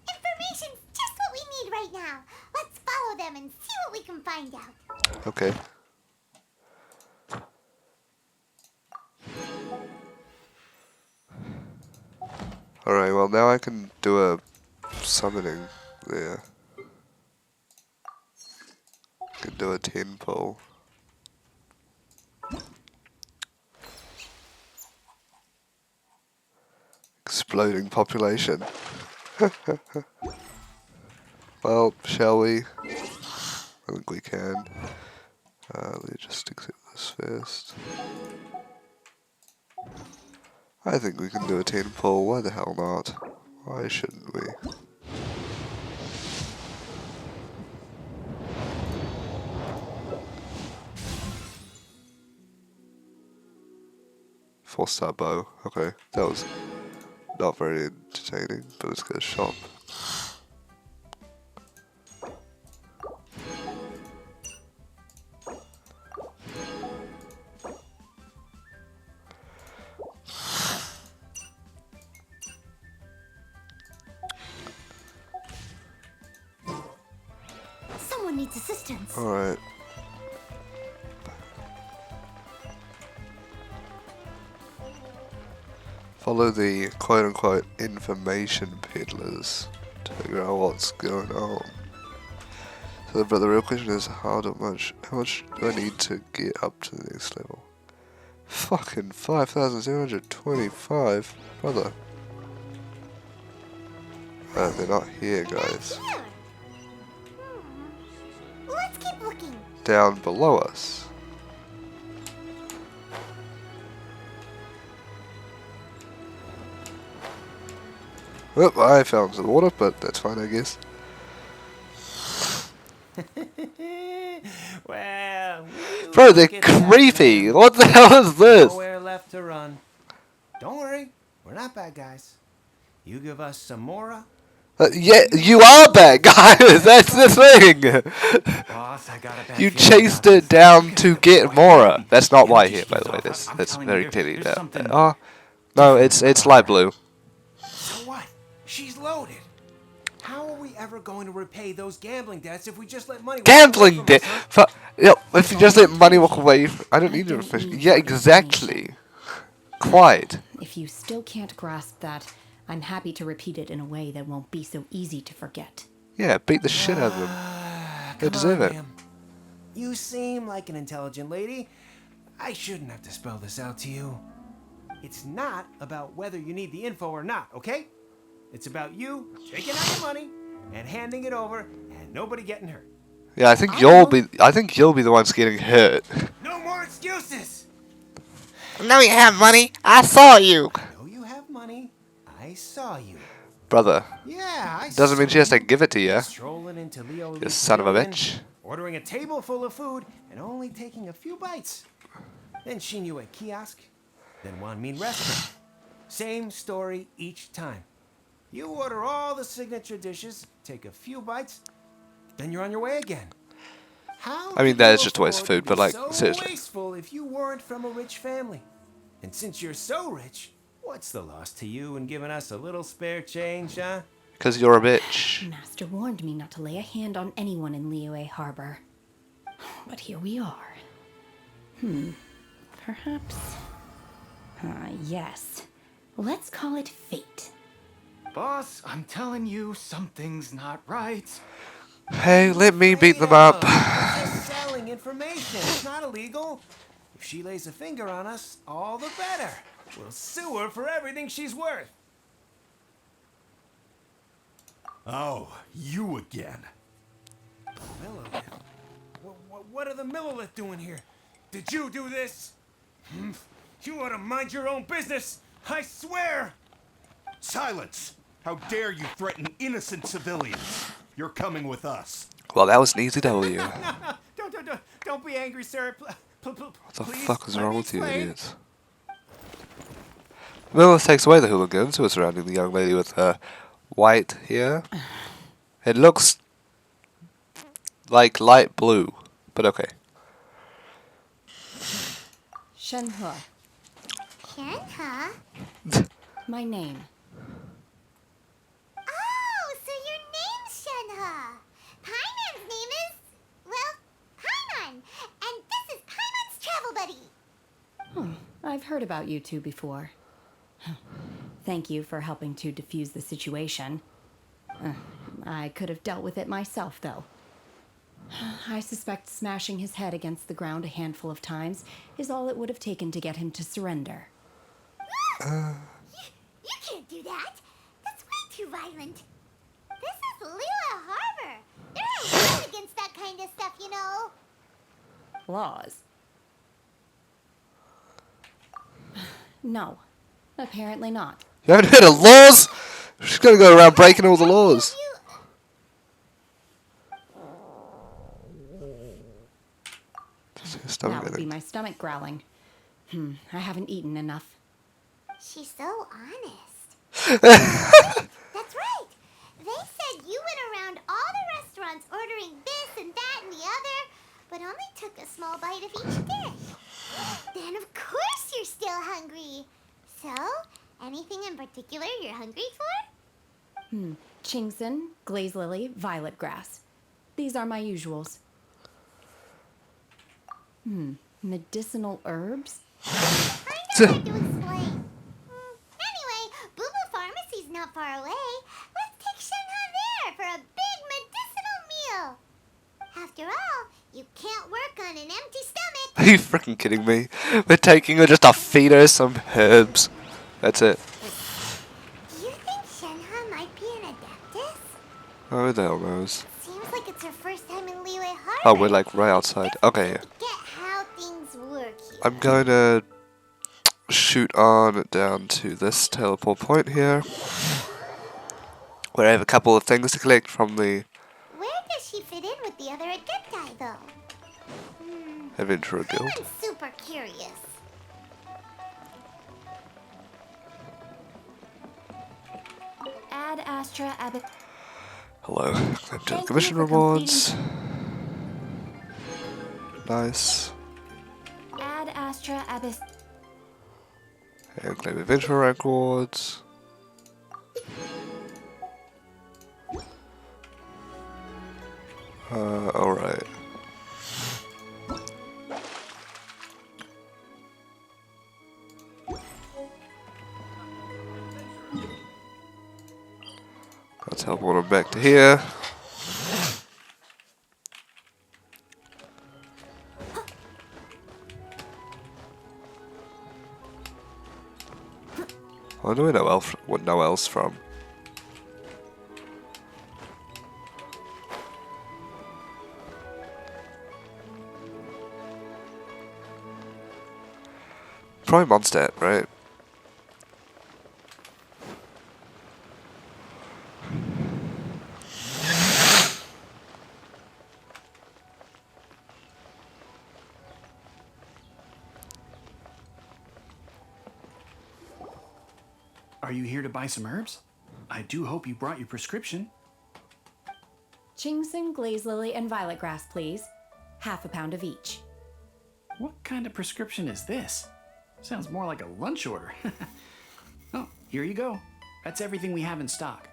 Information's just what we need right now. Let's follow them and see what we can find out. Okay. Alright, well now I can do a summoning there. I can do a 10 pull. Exploding population. Well, shall we? I think we can. Let's just exit this first. I think we can do a 10 pull, why the hell not? Why shouldn't we? Four-star bow, okay, that was not very entertaining, but let's get a shop. Someone needs assistance. Alright. Follow the quote-unquote information peddlers to figure out what's going on. So, but the real question is how much do I need to get up to the next level? Fucking 5,725, brother. They're not here, guys. Here. Let's keep looking. Down below us. Well, I found some water, but that's fine, I guess. Well, Bro, they're creepy. What the hell is this? Nowhere left to run. Don't worry, we're not bad guys. You give us some more. Yeah, you are bad guys. That's the thing. Boss, I got a bad You feeling chased about it this. down to get Mora. That's not why here, by the way. That's very clearly that. Oh, no, it's light blue. So what? She's loaded. How are we ever going to repay those gambling debts if we just let money? Gambling debt. If you just let money walk away, I don't need to refresh. Yeah, exactly. Quite. If you still can't grasp that, I'm happy to repeat it in a way that won't be so easy to forget. Yeah, beat the shit out of them. They deserve it. Ma'am. You seem like an intelligent lady. I shouldn't have to spell this out to you. It's not about whether you need the info or not, okay? It's about you taking out the money and handing it over and nobody getting hurt. Yeah, I think you'll be the ones getting hurt. No more excuses. No, you have money. I saw you. No, you have money. I saw you. Brother. Yeah, I Doesn't mean she has to give it to you. Strolling into Leo You son of a Lee's bitch. ordering a table full of food and only taking a few bites. Then she knew a kiosk, then one mean restaurant. Same story each time. You order all the signature dishes, take a few bites, then you're on your way again. How I mean, could that you is just to waste afford food, to but be like, so seriously. wasteful if you weren't from a rich family? And since you're so rich, what's the loss to you in giving us a little spare change, huh? Because you're a bitch. Master warned me not to lay a hand on anyone in Liyue Harbor. But here we are. Perhaps... yes. Let's call it fate. Boss, I'm telling you, something's not right. Hey, let me beat them up. Just selling information. It's not illegal. If she lays a finger on us, all the better. We'll sue her for everything she's worth. Oh, you again. Millilith? What are the Millilith doing here? Did you do this? You ought to mind your own business! I swear! Silence! How dare you threaten innocent civilians? You're coming with us. Well, that was an easy W. No, don't be angry, sir. What the fuck is wrong with you idiots? Lilith takes away the hooligans who are surrounding the young lady with her white hair. It looks like light blue, but okay. Shenhe, Shenhe? my name. Oh, so your name's Shenhe. Paimon's name is, well, Paimon. And this is Paimon's travel buddy. I've heard about you two before. Thank you for helping to defuse the situation. I could have dealt with it myself, though. I suspect smashing his head against the ground a handful of times is all it would have taken to get him to surrender. You can't do that. That's way too violent. This is Liyue Harbor. There are laws against that kind of stuff, you know. Laws? No, apparently not. You haven't heard of laws? She's gonna go around breaking all the laws. That would be my stomach growling. I haven't eaten enough. She's so honest. That's right. They said you went around all the restaurants ordering this and that and the other, but only took a small bite of each dish. Then of course you're still hungry. So, anything in particular you're hungry for? Chingson, glaze lily, violet grass. These are my usuals. Medicinal herbs? Kinda hard to explain. Anyway, Boo Boo Pharmacy's not far away. Let's take Shenhe there for a big medicinal meal. After all, you can't work on an empty stomach. Are you freaking kidding me? We're taking her just to feed her some herbs. That's it. Do you think Shenhe might be an adeptus? Oh, who the hell knows? Seems like it's her first time in Liyue Harbor. Oh, we're like right outside. Okay. Get how things work here. I'm going to shoot on down to this teleport point here, where I have a couple of things to collect from the Where does she fit in with the other adepti, though? Adventurer Guild. I'm super curious. Ad Astra Abbot. Hello. Claim to the commission rewards. Nice. Ad Astra Abyss. And claim adventurer rank rewards. Alright. I'll teleport him back to here. What do we know else from? Probably Mondstadt, right? Are you here to buy some herbs? I do hope you brought your prescription. Chingson, glaze lily, and violet grass, please. Half a pound of each. What kind of prescription is this? Sounds more like a lunch order. Oh, here you go. That's everything we have in stock.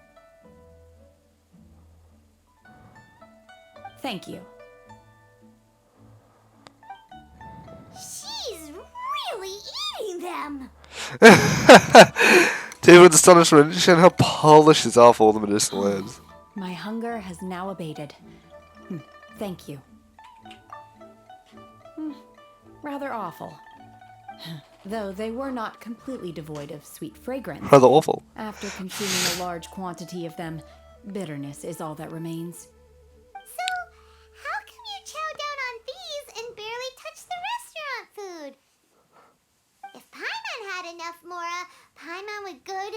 Thank you. She's really eating them. Dude, with astonishment, Shenhe polishes off all the medicinal herbs. My hunger has now abated. Thank you. Rather awful. Though they were not completely devoid of sweet fragrance. Rather awful. After consuming a large quantity of them, bitterness is all that remains. So, how come you chow down on these and barely touch the restaurant food? If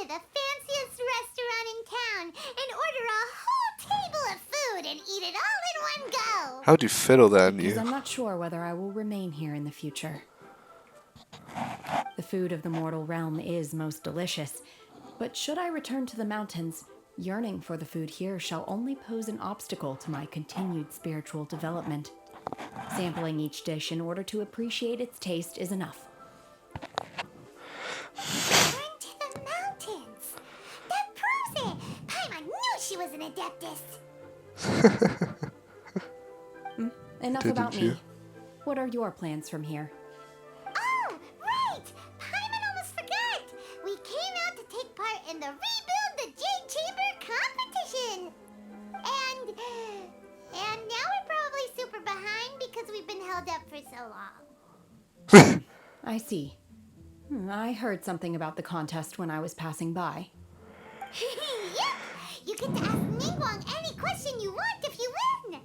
to the fanciest restaurant in town and order a whole table of food and eat it all in one go. How do you fiddle that in Because you? I'm not sure whether I will remain here in the future. The food of the mortal realm is most delicious, but should I return to the mountains, yearning for the food here shall only pose an obstacle to my continued spiritual development. Sampling each dish in order to appreciate its taste is enough. Return to the mountains. That proves it. Paimon knew she was an adeptus. Enough Didn't about you? me. What are your plans from here? Oh, right! Paimon almost forgot! We came out to take part in the Rebuild the Jade Chamber competition! And now we're probably super behind because we've been held up for so long. I see. I heard something about the contest when I was passing by. Yep! You get to ask Ningguang any question you want if you win!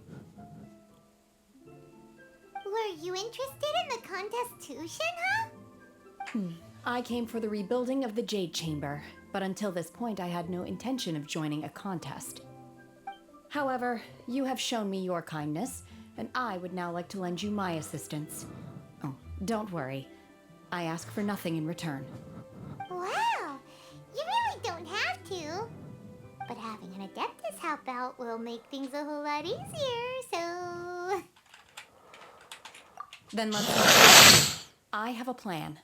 Were you interested in the contest too, Shenhe? I came for the rebuilding of the Jade Chamber, but until this point I had no intention of joining a contest. However, you have shown me your kindness, and I would now like to lend you my assistance. Oh, don't worry. I ask for nothing in return. Wow! You really don't have to. But having an adeptus help out will make things a whole lot easier, so... Then let's go. I have a plan.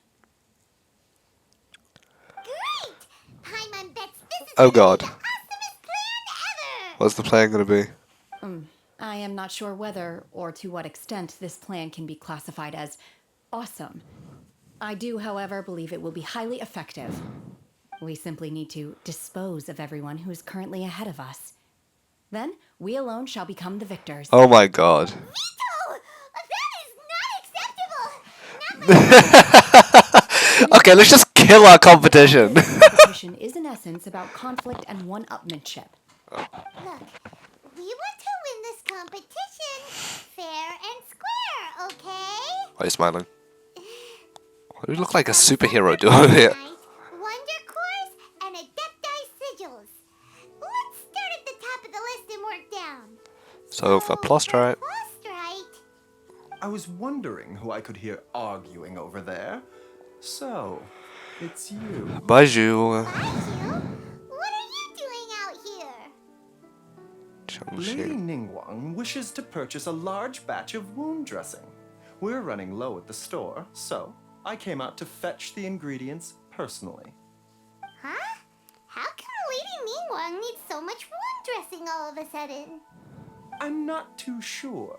Great! Paimon bets this is Oh gonna god. be the awesomest plan ever! What's the plan gonna be? I am not sure whether or to what extent this plan can be classified as awesome. I do, however, believe it will be highly effective. We simply need to dispose of everyone who is currently ahead of us. Then, we alone shall become the victors. Oh my god. Vito! That is not acceptable! Not Okay, let's just kill our competition. This competition is in essence about conflict and one-upmanship. Look, we want to win this competition fair and square, okay? Why are you smiling? Why do you look like a superhero doing here? Wonder cores and adepti sigils. Let's start at the top of the list and work down. So for Plostrite, Plostrite. I was wondering who I could hear arguing over there. So, it's you. Baiju, What are you doing out here? Lady Ningguang wishes to purchase a large batch of wound dressing. We're running low at the store, so I came out to fetch the ingredients personally. Huh? How come Lady Ningguang needs so much wound dressing all of a sudden? I'm not too sure.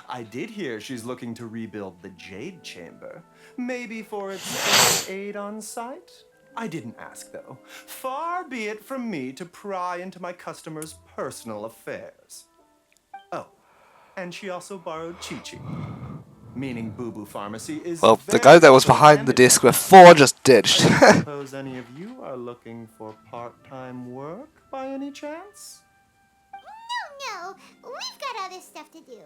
I did hear she's looking to rebuild the Jade Chamber. Maybe for its first aid on site? I didn't ask, though. Far be it from me to pry into my customers' personal affairs. Oh, and she also borrowed Chi-Chi. Meaning Boo Boo Pharmacy is well, the very guy that was behind the disc before just ditched. I suppose any of you are looking for part-time work by any chance? No, we've got other stuff to do.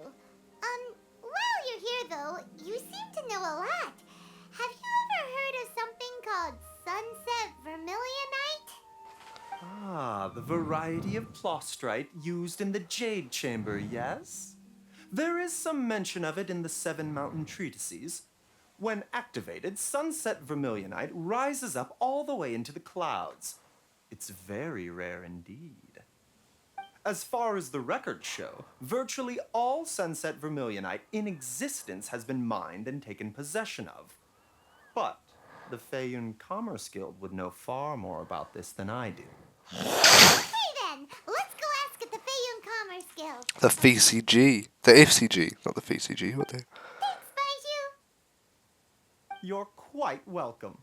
While you're here though, you seem to know a lot. Have you ever heard of something called Sunset Vermilionite? Ah, the variety of plostrite used in the Jade Chamber, yes? There is some mention of it in the Seven Mountain Treatises. When activated, Sunset Vermilionite rises up all the way into the clouds. It's very rare indeed. As far as the records show, virtually all Sunset Vermilionite in existence has been mined and taken possession of. But the Feiyun Commerce Guild would know far more about this than I do. Okay then, let's go ask at the Feiyun Commerce Guild. The VCG. The FCG, not the VCG. What the? Thanks, Baiju. You're quite welcome.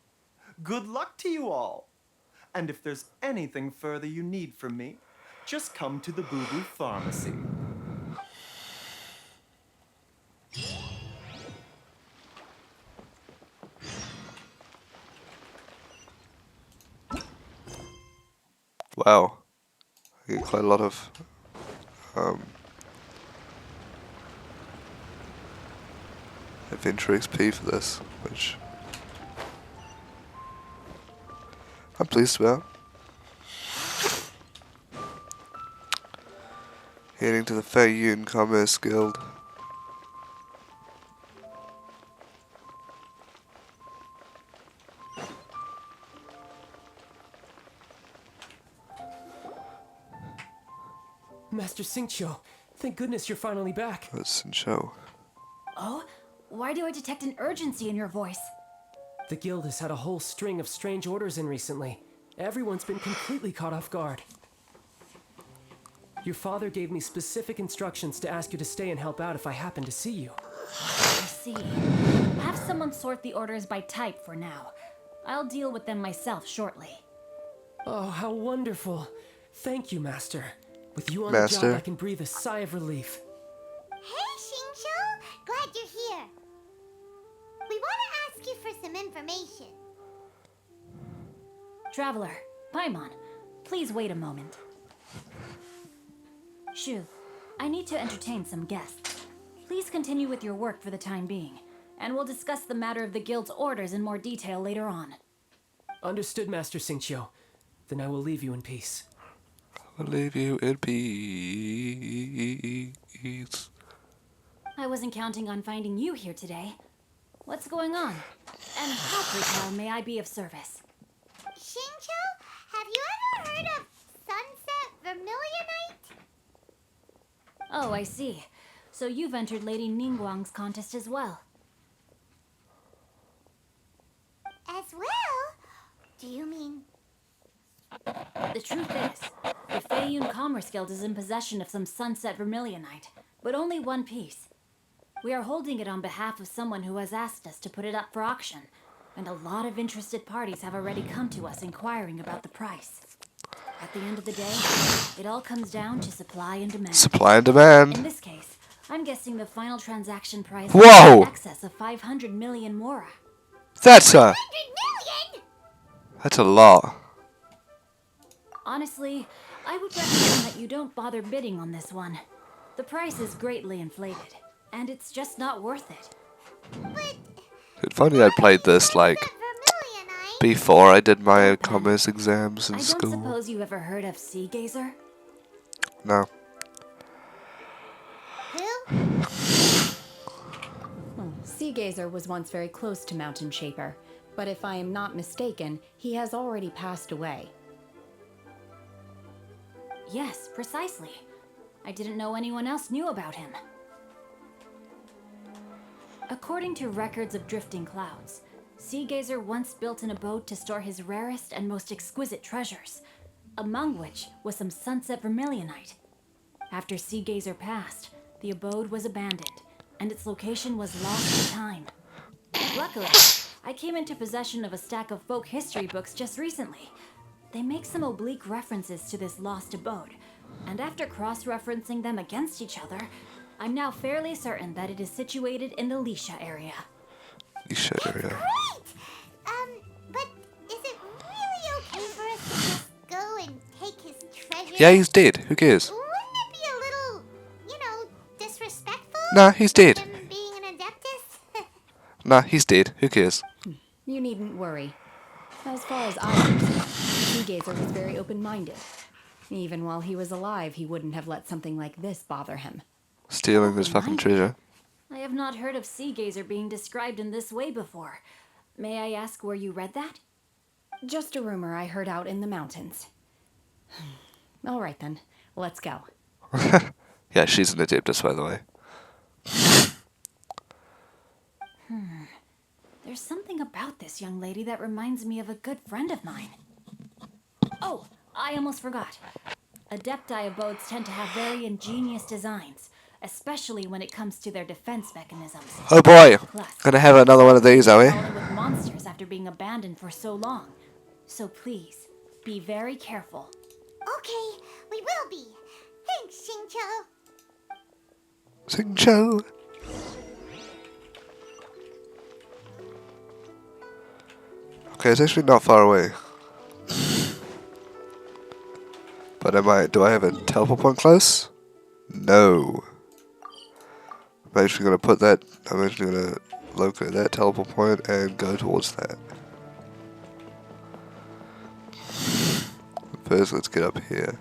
Good luck to you all. And if there's anything further you need from me, just come to the Boo Boo Pharmacy. Wow. I get quite a lot of adventure XP for this, which I'm pleased about. Heading to the Fei Yun Commerce Guild. Master Xingqiu, thank goodness you're finally back. That's Xingqiu. Oh? Why do I detect an urgency in your voice? The guild has had a whole string of strange orders in recently. Everyone's been completely caught off guard. Your father gave me specific instructions to ask you to stay and help out if I happen to see you. I see. Have someone sort the orders by type for now. I'll deal with them myself shortly. Oh, how wonderful. Thank you, Master. With you on Master. the job, I can breathe a sigh of relief. Hey, Xingqiu! Glad you're here. We want to ask you for some information. Traveler, Paimon, please wait a moment. Shu, I need to entertain some guests. Please continue with your work for the time being, and we'll discuss the matter of the guild's orders in more detail later on. Understood, Master Xingqiu. Then I will leave you in peace. I'll leave you in peace. I wasn't counting on finding you here today. What's going on? And how, Freakile, may I be of service? Xingqiu, have you ever heard of Sunset Vermilionite? Oh, I see. So you've entered Lady Ningguang's contest as well. As well? Do you mean... The truth is, the Fei Yun Commerce Guild is in possession of some Sunset Vermilionite, but only one piece. We are holding it on behalf of someone who has asked us to put it up for auction, and a lot of interested parties have already come to us inquiring about the price. At the end of the day, it all comes down to supply and demand. Supply and demand. In this case, I'm guessing the final transaction price Whoa! is in excess of 500 million mora. That's a... 100 million? That's a lot. Honestly, I would recommend that you don't bother bidding on this one. The price is greatly inflated, and it's just not worth it. If only I played this, like, before I did my commerce exams in I don't school. suppose you ever heard of Sea Gazer? No. Well, Sea Gazer was once very close to Mountain Shaper, but if I am not mistaken, he has already passed away. Yes, precisely. I didn't know anyone else knew about him. According to records of drifting clouds, Sea Gazer once built an abode to store his rarest and most exquisite treasures, among which was some Sunset Vermilionite. After Sea Gazer passed, the abode was abandoned, and its location was lost to time. Luckily, I came into possession of a stack of folk history books just recently. They make some oblique references to this lost abode, and after cross-referencing them against each other, I'm now fairly certain that it is situated in the Lisha area. Lisha area. Great! But is it really okay for us to just go and take his treasure? Yeah, he's dead. Who cares? Wouldn't it be a little, disrespectful? Nah, he's dead. Him being an adeptus? Nah, he's dead. Who cares? You needn't worry. As far as I understand, Sea Gazer was very open-minded. Even while he was alive, he wouldn't have let something like this bother him. Stealing his fucking treasure. I have not heard of Sea Gazer being described in this way before. May I ask where you read that? Just a rumor I heard out in the mountains. All right then, let's go. Yeah, she's an adeptus, by the way. There's something about this young lady that reminds me of a good friend of mine. Oh, I almost forgot. Adepti abodes tend to have very ingenious designs, especially when it comes to their defense mechanisms. Oh boy, Plus, gonna have another one of these, are we? dealing with monsters after being abandoned for so long. So please, be very careful. Okay, we will be. Thanks, Xingqiu. Xingqiu. Okay, it's actually not far away. But do I have a teleport point close? No. I'm actually gonna locate that teleport point and go towards that. First, let's get up here.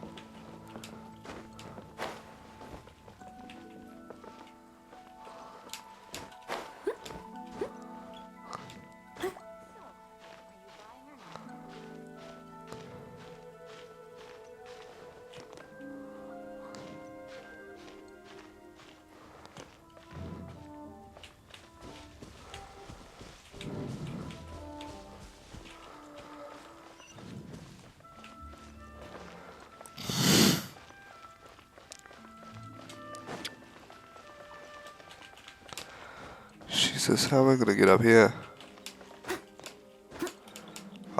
Jesus, how am I gonna get up here?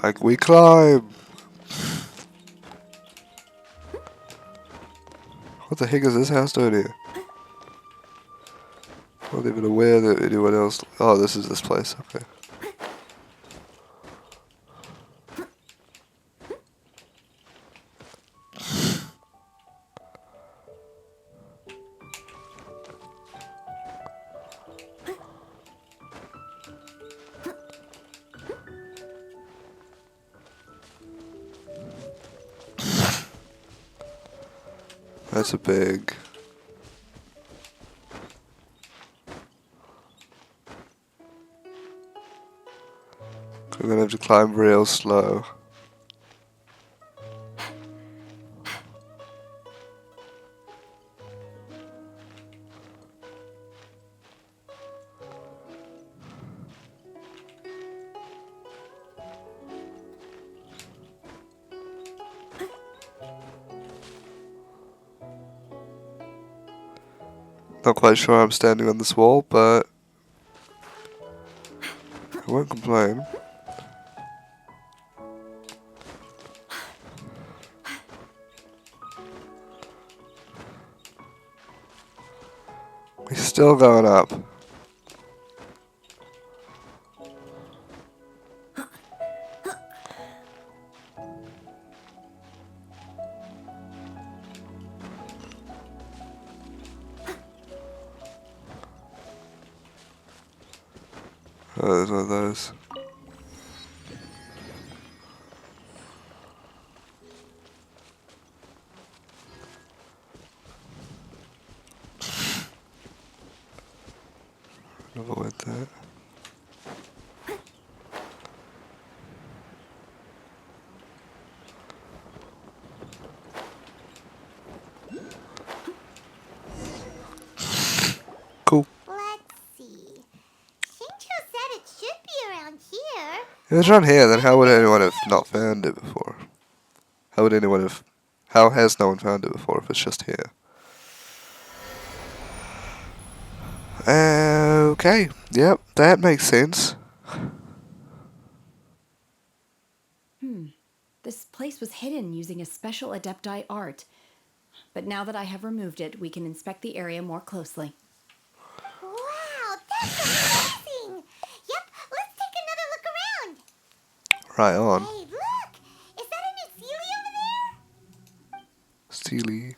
Like, we climb! What the heck is this house doing here? I'm not even aware that anyone else... Oh, this is this place, okay. That's a big... We're gonna have to climb real slow. Not quite sure I'm standing on this wall, but I won't complain. We're still going up. Oh, there's one of those. Never went there. Cool. Let's see. Shincho said it should be around here. If it's around here, then how would anyone have not found it before? How would anyone have... How has no one found it before if it's just here? Okay, yep, that makes sense. This place was hidden using a special Adepti art. But now that I have removed it, we can inspect the area more closely. Wow, that's amazing! Yep, let's take another look around. Right on. Hey, look! Is that a new Sealy over there? Steely.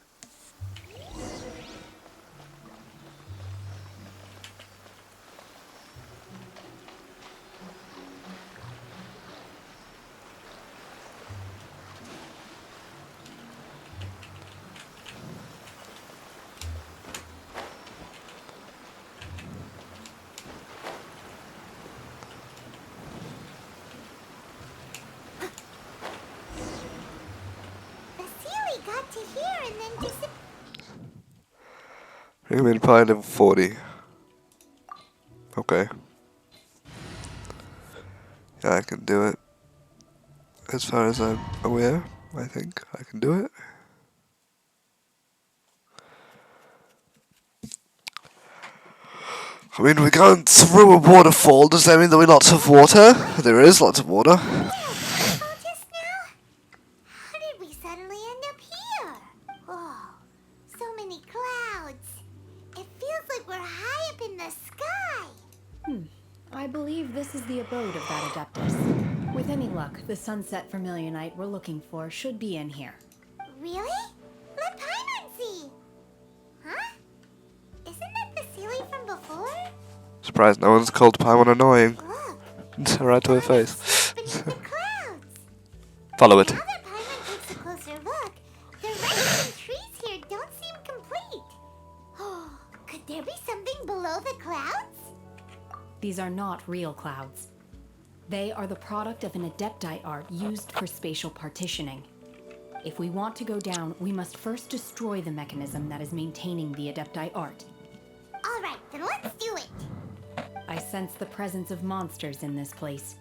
Got to here and then disappeared. Bring him in probably level 40. Okay. Yeah, I can do it. As far as I'm aware, I think I can do it. I mean, we're going through a waterfall. Does that mean there will be lots of water? There is lots of water. Just now? How did we suddenly end up here? Oh, so many clouds. It feels like we're high up in the sky. I believe this is the abode of that Adeptus. With any luck, the sunset Vermilionite we're looking for should be in here. Really? Let Paimon see. Huh? Isn't that the Sealy from before? Surprised no one's called Paimon annoying. Right to her face. Follow it. Now that Paimon takes a closer look, the wrecks and trees here don't seem complete. Oh, could there be something below the clouds? These are not real clouds. They are the product of an Adepti art used for spatial partitioning. If we want to go down, we must first destroy the mechanism that is maintaining the Adepti art. All right, then let's do it. I sense the presence of monsters in this place.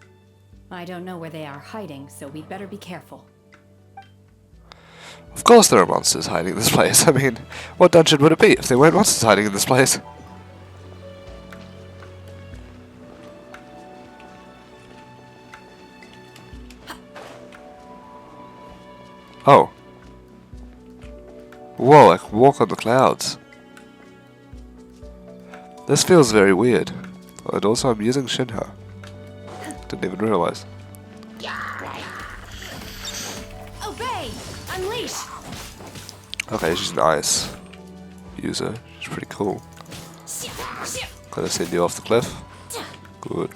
I don't know where they are hiding, so we'd better be careful. Of course there are monsters hiding in this place. I mean, what dungeon would it be if there weren't monsters hiding in this place? Oh. Whoa, I can walk on the clouds. This feels very weird. And also I'm using Shenhe. Didn't even realize. Obey! Unleash! Okay, she's an ice user. She's pretty cool. Can I send you off the cliff? Good.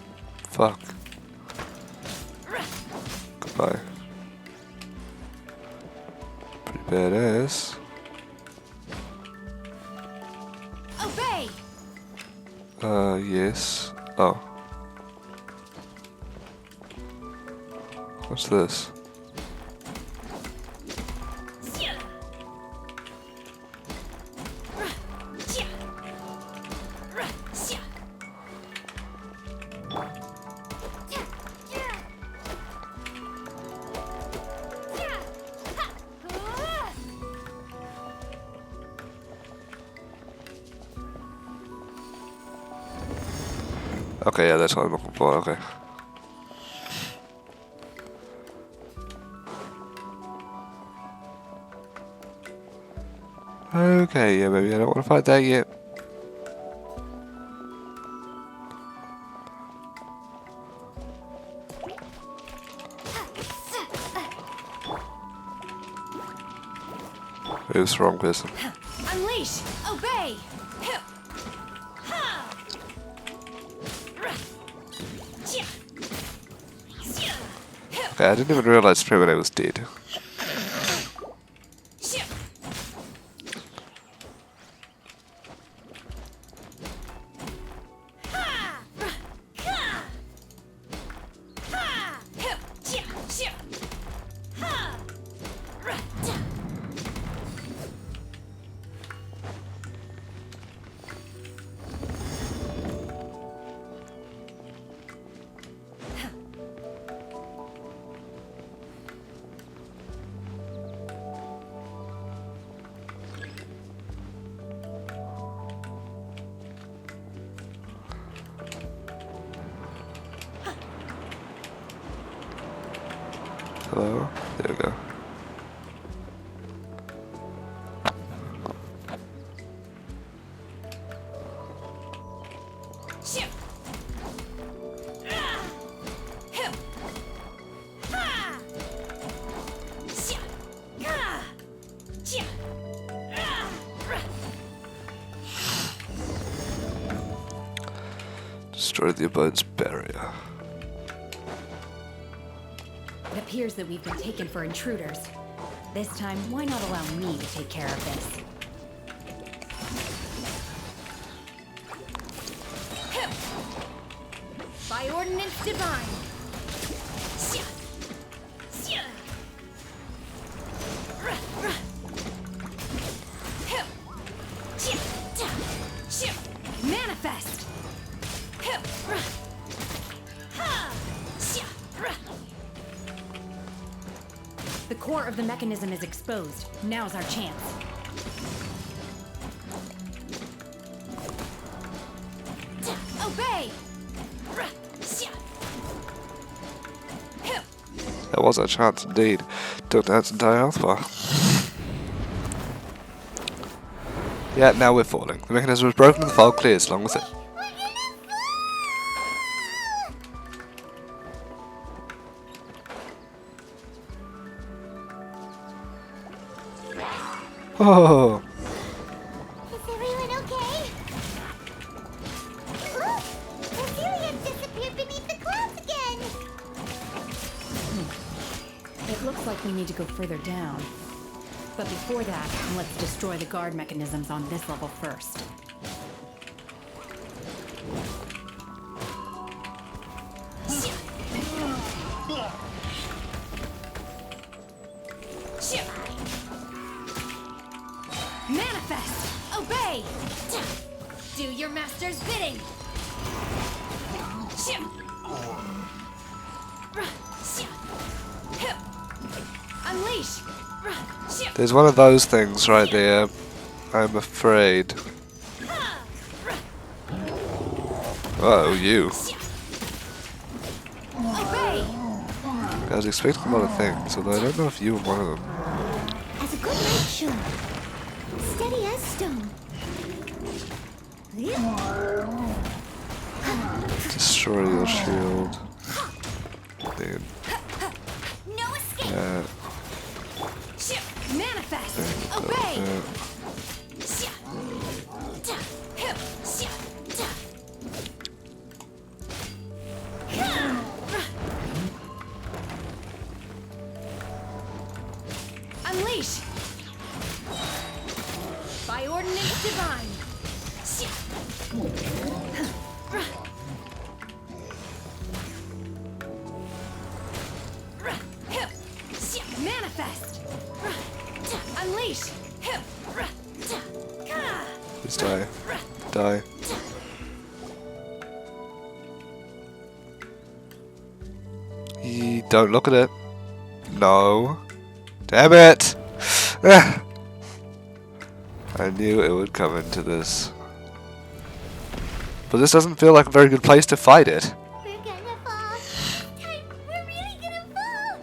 Fuck. Goodbye. Pretty badass. Obey! Yes. Oh. What's this? Okay, yeah, that's what I'm looking for, okay. Okay, yeah, maybe I don't want to fight that yet. Who's the wrong person? Unleash! Obey! Okay, I didn't even realize Primate was dead. Hello? There we go. Destroy the abode's barrier. It appears that we've been taken for intruders. This time, why not allow me to take care of this? By ordinance divine! Manifest! The core of the mechanism is exposed. Now's our chance. Obey! That was a chance indeed. Took that entire health bar. Yeah, now we're falling. The mechanism is broken and the fog clears along with it. Oh. Is everyone okay? Look! Ophelia disappeared beneath the clouds again! It looks like we need to go further down. But before that, let's destroy the guard mechanisms on this level first. Manifest! Obey! Do your master's bidding! Unleash! There's one of those things right there. I'm afraid. Oh, you. Obey! I was expecting a lot of things, although I don't know if you were one of them. sure. Steady as stone. Destroy your shield. Then No escape. Manifest! and Obey! Unleash! By ordinance divine! Manifest! Unleash! please die. Die. Don't look at it. No. Damn it! I knew it would come into this. But this doesn't feel like a very good place to fight it. We're gonna fall. We're really gonna fall.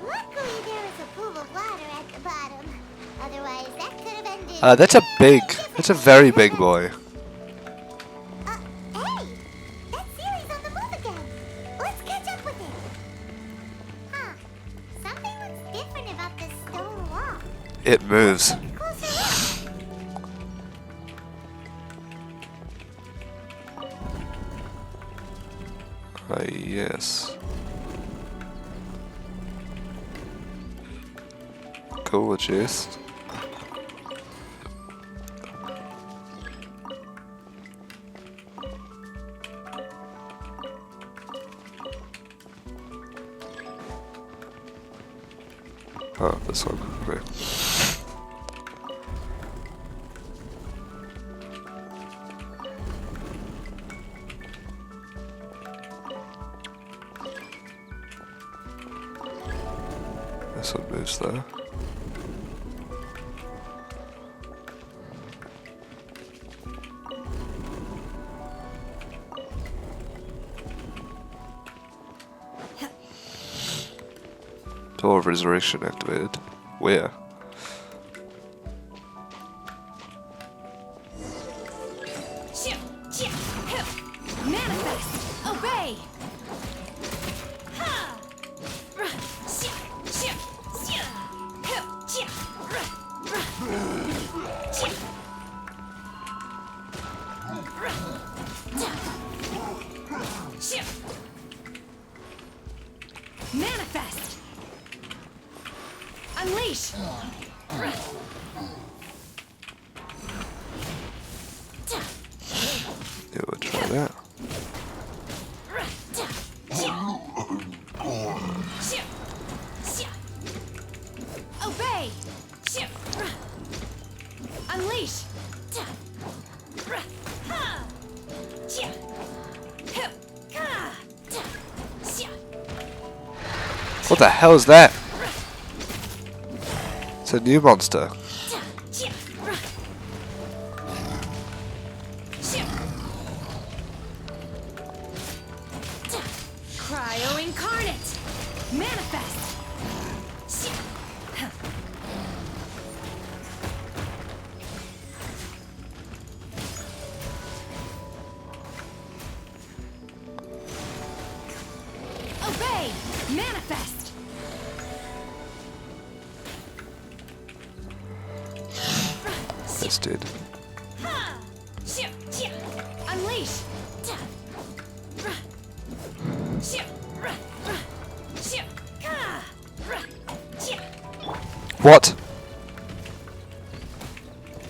Luckily, there was a pool of water at the bottom. Otherwise, that could have ended. That's a very big boy. Hey, that Series on the move again. Let's catch up with it. Huh? Something looks different about this stone wall. It moves. Closer look. Yes. Cool chest. Oh, this one. Okay. This one moves there. Door of Resurrection activated. Where? Manifest! Obey! Manifest! Unleash! Yeah, we'll try that. Obey! Unleash! What the hell is that? It's a new monster. Cryo incarnate! Manifest! Obey! Manifest! This did. Unleash! What?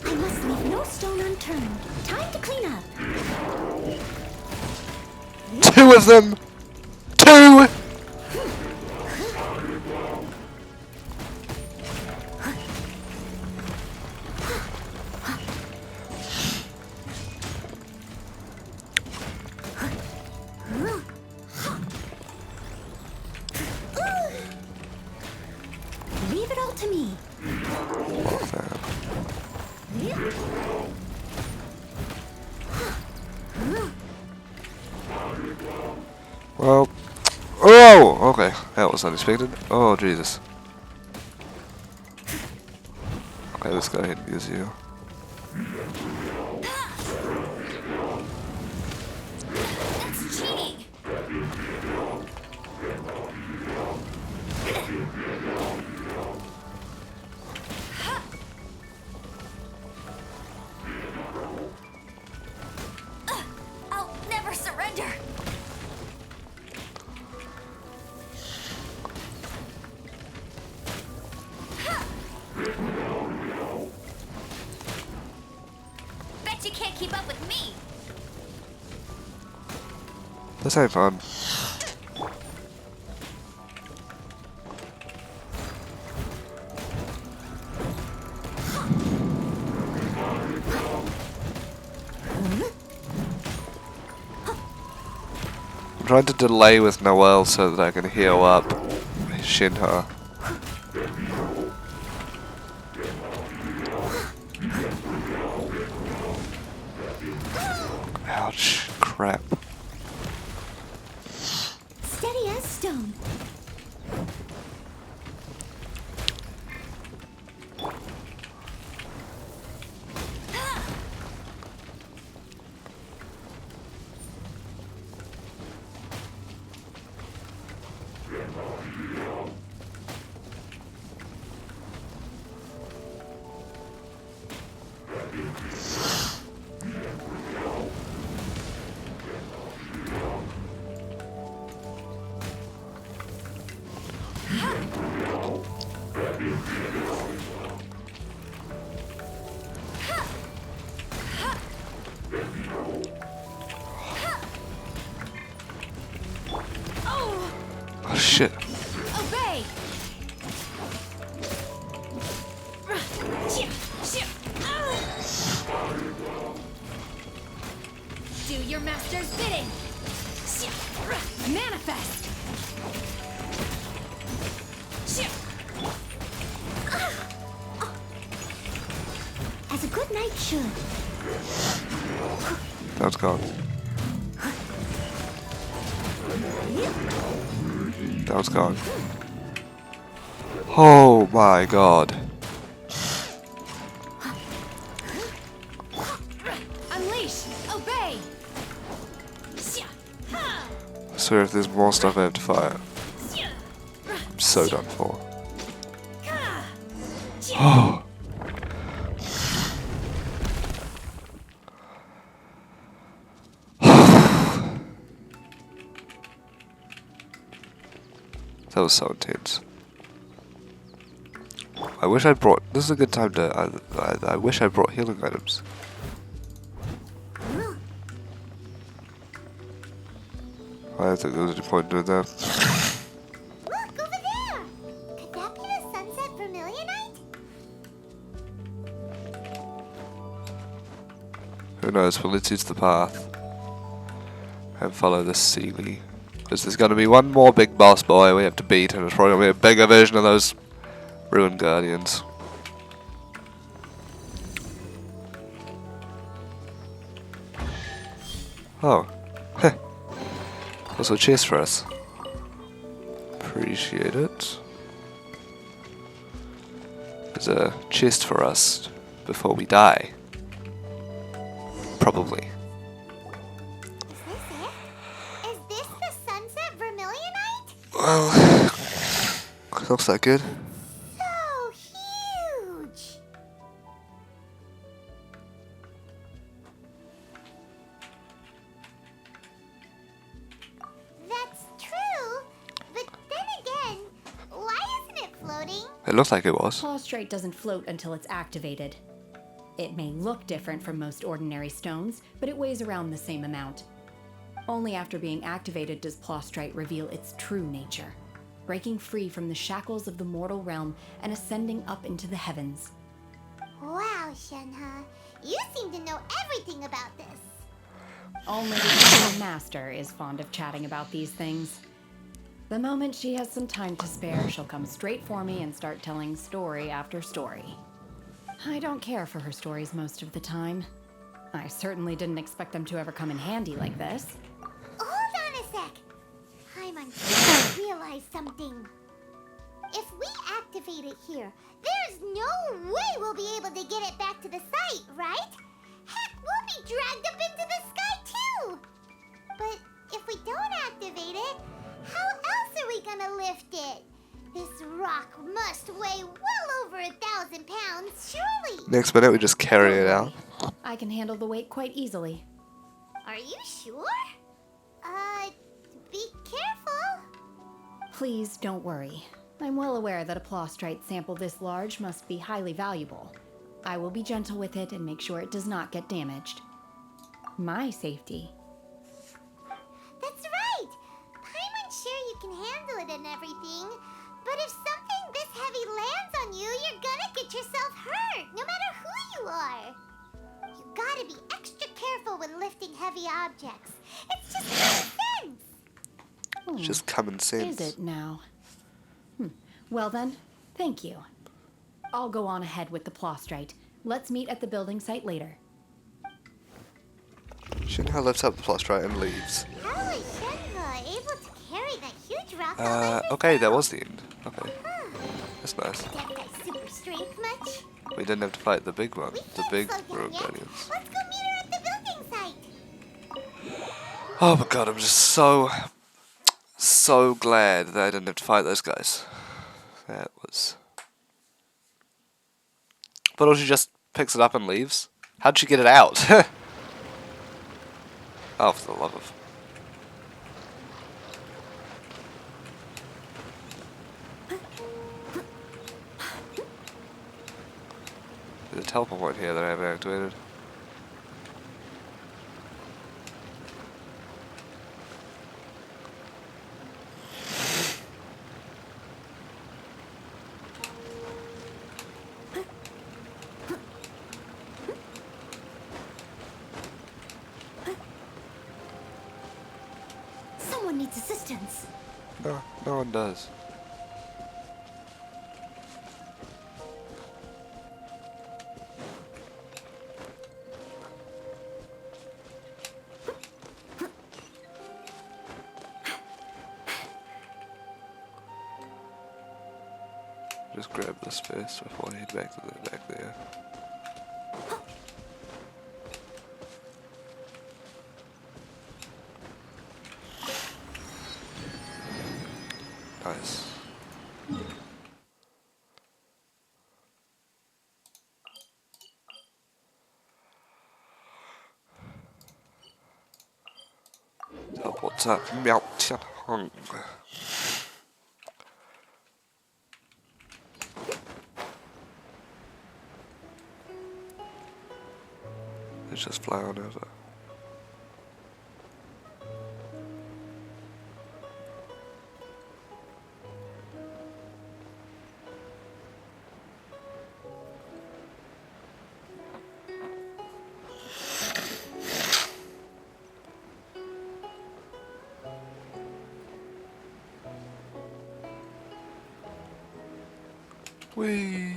I must leave no stone unturned. Time to clean up. Two of them! Two! Leave it all to me. was unexpected. Oh, Jesus. Okay, let's go ahead and use you. That's cheating! I'll never surrender! Bet you can't keep up with me! This ain't fun. I'm trying to delay with Noelle so that I can heal up Shenhe. Ouch, crap. Steady as stone. Oh shit. Obey! Do your master's bidding! Manifest! As a good knight should. That's gone. That was gone. Oh my god. Unleash! Obey! So if there's more stuff I have to fire, I'm so done for. Oh. That was so intense. I wish I brought. This is a good time to. I wish I brought healing items. I think there was any point in doing that. Look, over there! Could that be the Sunset Vermilionite? Who knows? But let's use the path and follow the Sealy. Because there's going to be one more big boss boy we have to beat, and it's probably going to be a bigger version of those ruined guardians. Oh. Heh. Also a chest for us. Appreciate it. There's a chest for us before we die. Probably. Is this the Sunset Vermilionite? Well, looks that good. So huge! That's true, but then again, why isn't it floating? It looked like it was. Plaustrite doesn't float until it's activated. It may look different from most ordinary stones, but it weighs around the same amount. Only after being activated does Plaustrite reveal its true nature, breaking free from the shackles of the mortal realm and ascending up into the heavens. Wow, Shenhe, you seem to know everything about this. Only the Grand Master is fond of chatting about these things. The moment she has some time to spare, she'll come straight for me and start telling story after story. I don't care for her stories most of the time. I certainly didn't expect them to ever come in handy like this. Hold on a sec. I'm unclear realized something. If we activate it here, there's no way we'll be able to get it back to the site, right? Heck, we'll be dragged up into the sky too! But if we don't activate it, how else are we gonna lift it? This rock must weigh well over 1,000 pounds, surely! Next minute we just carry it out. I can handle the weight quite easily. Are you sure? Be careful. Please don't worry. I'm well aware that a plostrite sample this large must be highly valuable. I will be gentle with it and make sure it does not get damaged. My safety. That's right! Paimon's sure you can handle it and everything, but if something this heavy lands on you, you're gonna get yourself hurt, no matter who you are. You gotta be extra careful when lifting heavy objects. It's just common sense. It's just common sense. Is it now? Well then, thank you. I'll go on ahead with the plostrite. Let's meet at the building site later. Shenhe lifts up the plostrite and leaves. How is Shenhe able to carry that huge rock all by herself? Okay, that was the end. Okay. That's nice. That guy's super strength much? We didn't have to fight the big one. The big slow down rogue yet. guardians. Let's go meet her at the building site. Oh my god, I'm just so glad that I didn't have to fight those guys. That was... But she just picks it up and leaves? How'd she get it out? Oh, for the love of... There's a teleport point here that I haven't activated. Someone needs assistance. No, no one does. Just grab this first before I head back to the back there. Nice. Teleport's up. Hung. Let's just fly on over. Whee!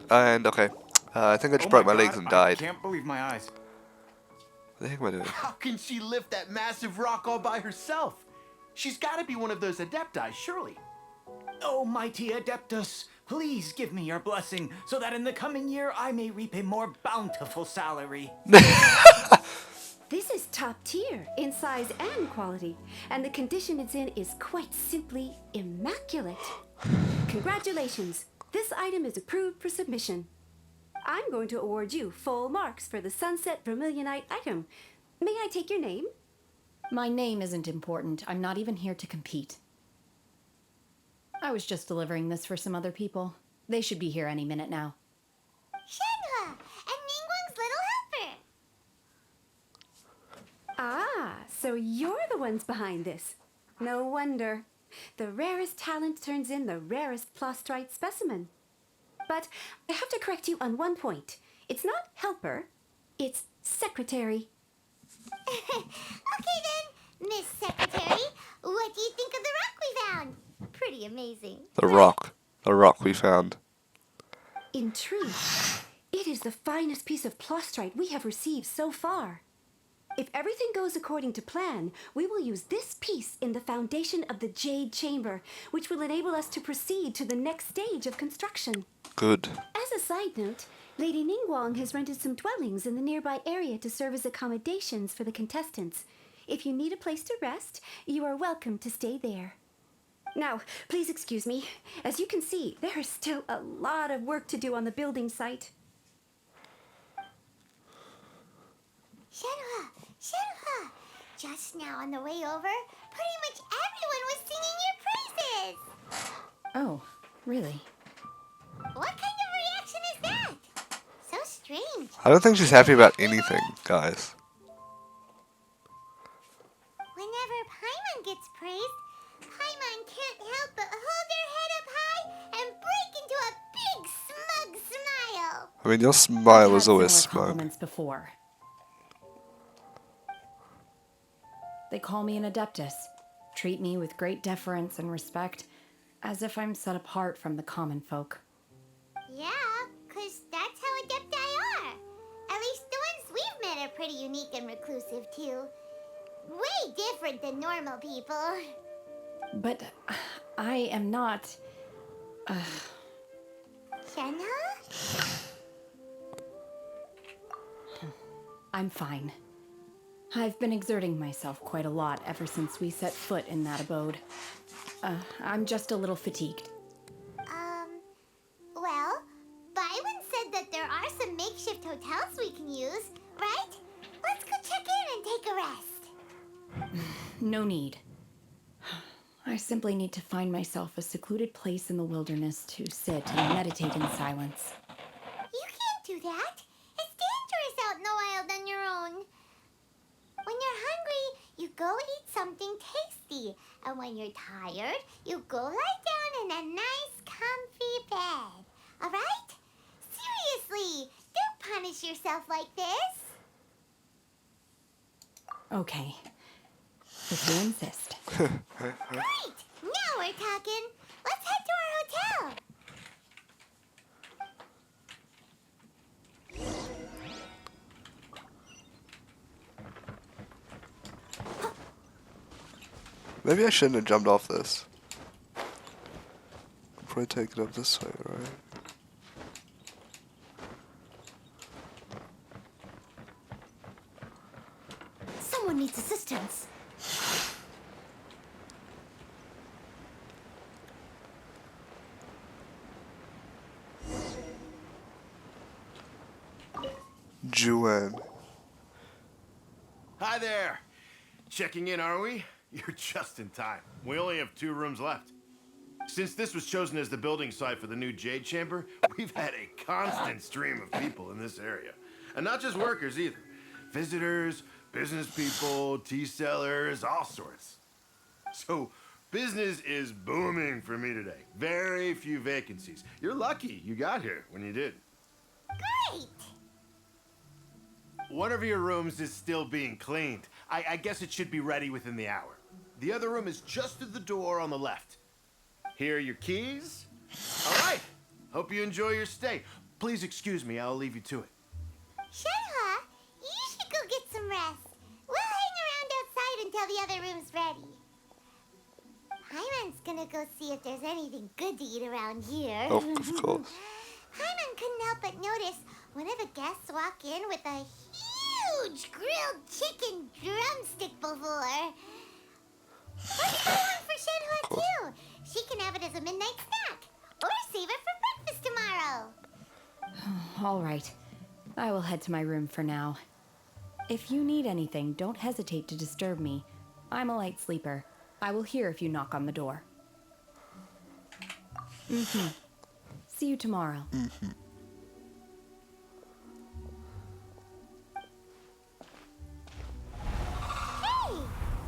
And okay, I think I just broke my legs and died. I can't believe my eyes. What the heck am I doing? How can she lift that massive rock all by herself? She's got to be one of those adepti, surely. Oh, mighty Adeptus, please give me your blessing so that in the coming year I may reap a more bountiful salary. This is top tier in size and quality, and the condition it's in is quite simply immaculate. Congratulations, this item is approved for submission. I'm going to award you full marks for the Sunset Vermilionite item. May I take your name? My name isn't important. I'm not even here to compete. I was just delivering this for some other people. They should be here any minute now. Shenhe and Ningguang's little helper. Ah, so you're the ones behind this. No wonder. The rarest talent turns in the rarest plostrite specimen. But I have to correct you on one point. It's not helper, it's secretary. Okay then, Miss Secretary, what do you think of the rock we found? Pretty amazing. The rock we found. In truth, it is the finest piece of plostrite we have received so far. If everything goes according to plan, we will use this piece in the foundation of the Jade Chamber, which will enable us to proceed to the next stage of construction. Good. As a side note, Lady Ningguang has rented some dwellings in the nearby area to serve as accommodations for the contestants. If you need a place to rest, you are welcome to stay there. Now, please excuse me. As you can see, there is still a lot of work to do on the building site. Shenhe! Shenhe! Just now on the way over, pretty much everyone was singing your praises! Oh, really? What kind of reaction is that? So strange. I don't think she's happy about anything, guys. Whenever Paimon gets praised, Paimon can't help but hold their head up high and break into a big smug smile. I mean, your smile was I've had always similar smug. compliments before. They call me an adeptus, treat me with great deference and respect, as if I'm set apart from the common folk. Yeah, 'cause that's how Adepti are. At least the ones we've met are pretty unique and reclusive, too. Way different than normal people. But I am not... Shenhe? I'm fine. I've been exerting myself quite a lot ever since we set foot in that abode. I'm just a little fatigued. Well, Byron said that there are some makeshift hotels we can use, right? Let's go check in and take a rest. No need. I simply need to find myself a secluded place in the wilderness to sit and meditate in silence. You can't do that. It's dangerous out in the wild on your own. When you're hungry, you go eat something tasty. And when you're tired, you go lie down in a nice, comfy bed. Alright? Seriously, don't punish yourself like this. Okay. If you insist. Great! Now we're talking. Let's head to our hotel. Maybe I shouldn't have jumped off this. I'll probably take it up this way, right? Someone needs assistance. Juan. Hi there! Checking in, are we? You're just in time. We only have 2 rooms left. Since this was chosen as the building site for the new Jade Chamber, we've had a constant stream of people in this area. And not just workers either. Visitors, business people, tea sellers, all sorts. So, business is booming for me today. Very few vacancies. You're lucky you got here when you did. Great! One of your rooms is still being cleaned. I guess it should be ready within the hour. The other room is just at the door on the left. Here are your keys. All right. Hope you enjoy your stay. Please excuse me. I'll leave you to it. Shenhe, you should go get some rest. We'll hang around outside until the other room's ready. Hyman's gonna go see if there's anything good to eat around here. Oh, of course. Hyman couldn't help but notice one of the guests walk in with a huge grilled chicken drumstick before. Let's go one for Shenhe too. She can have it as a midnight snack. Or save it for breakfast tomorrow. All right. I will head to my room for now. If you need anything, don't hesitate to disturb me. I'm a light sleeper. I will hear if you knock on the door. See you tomorrow. Hey,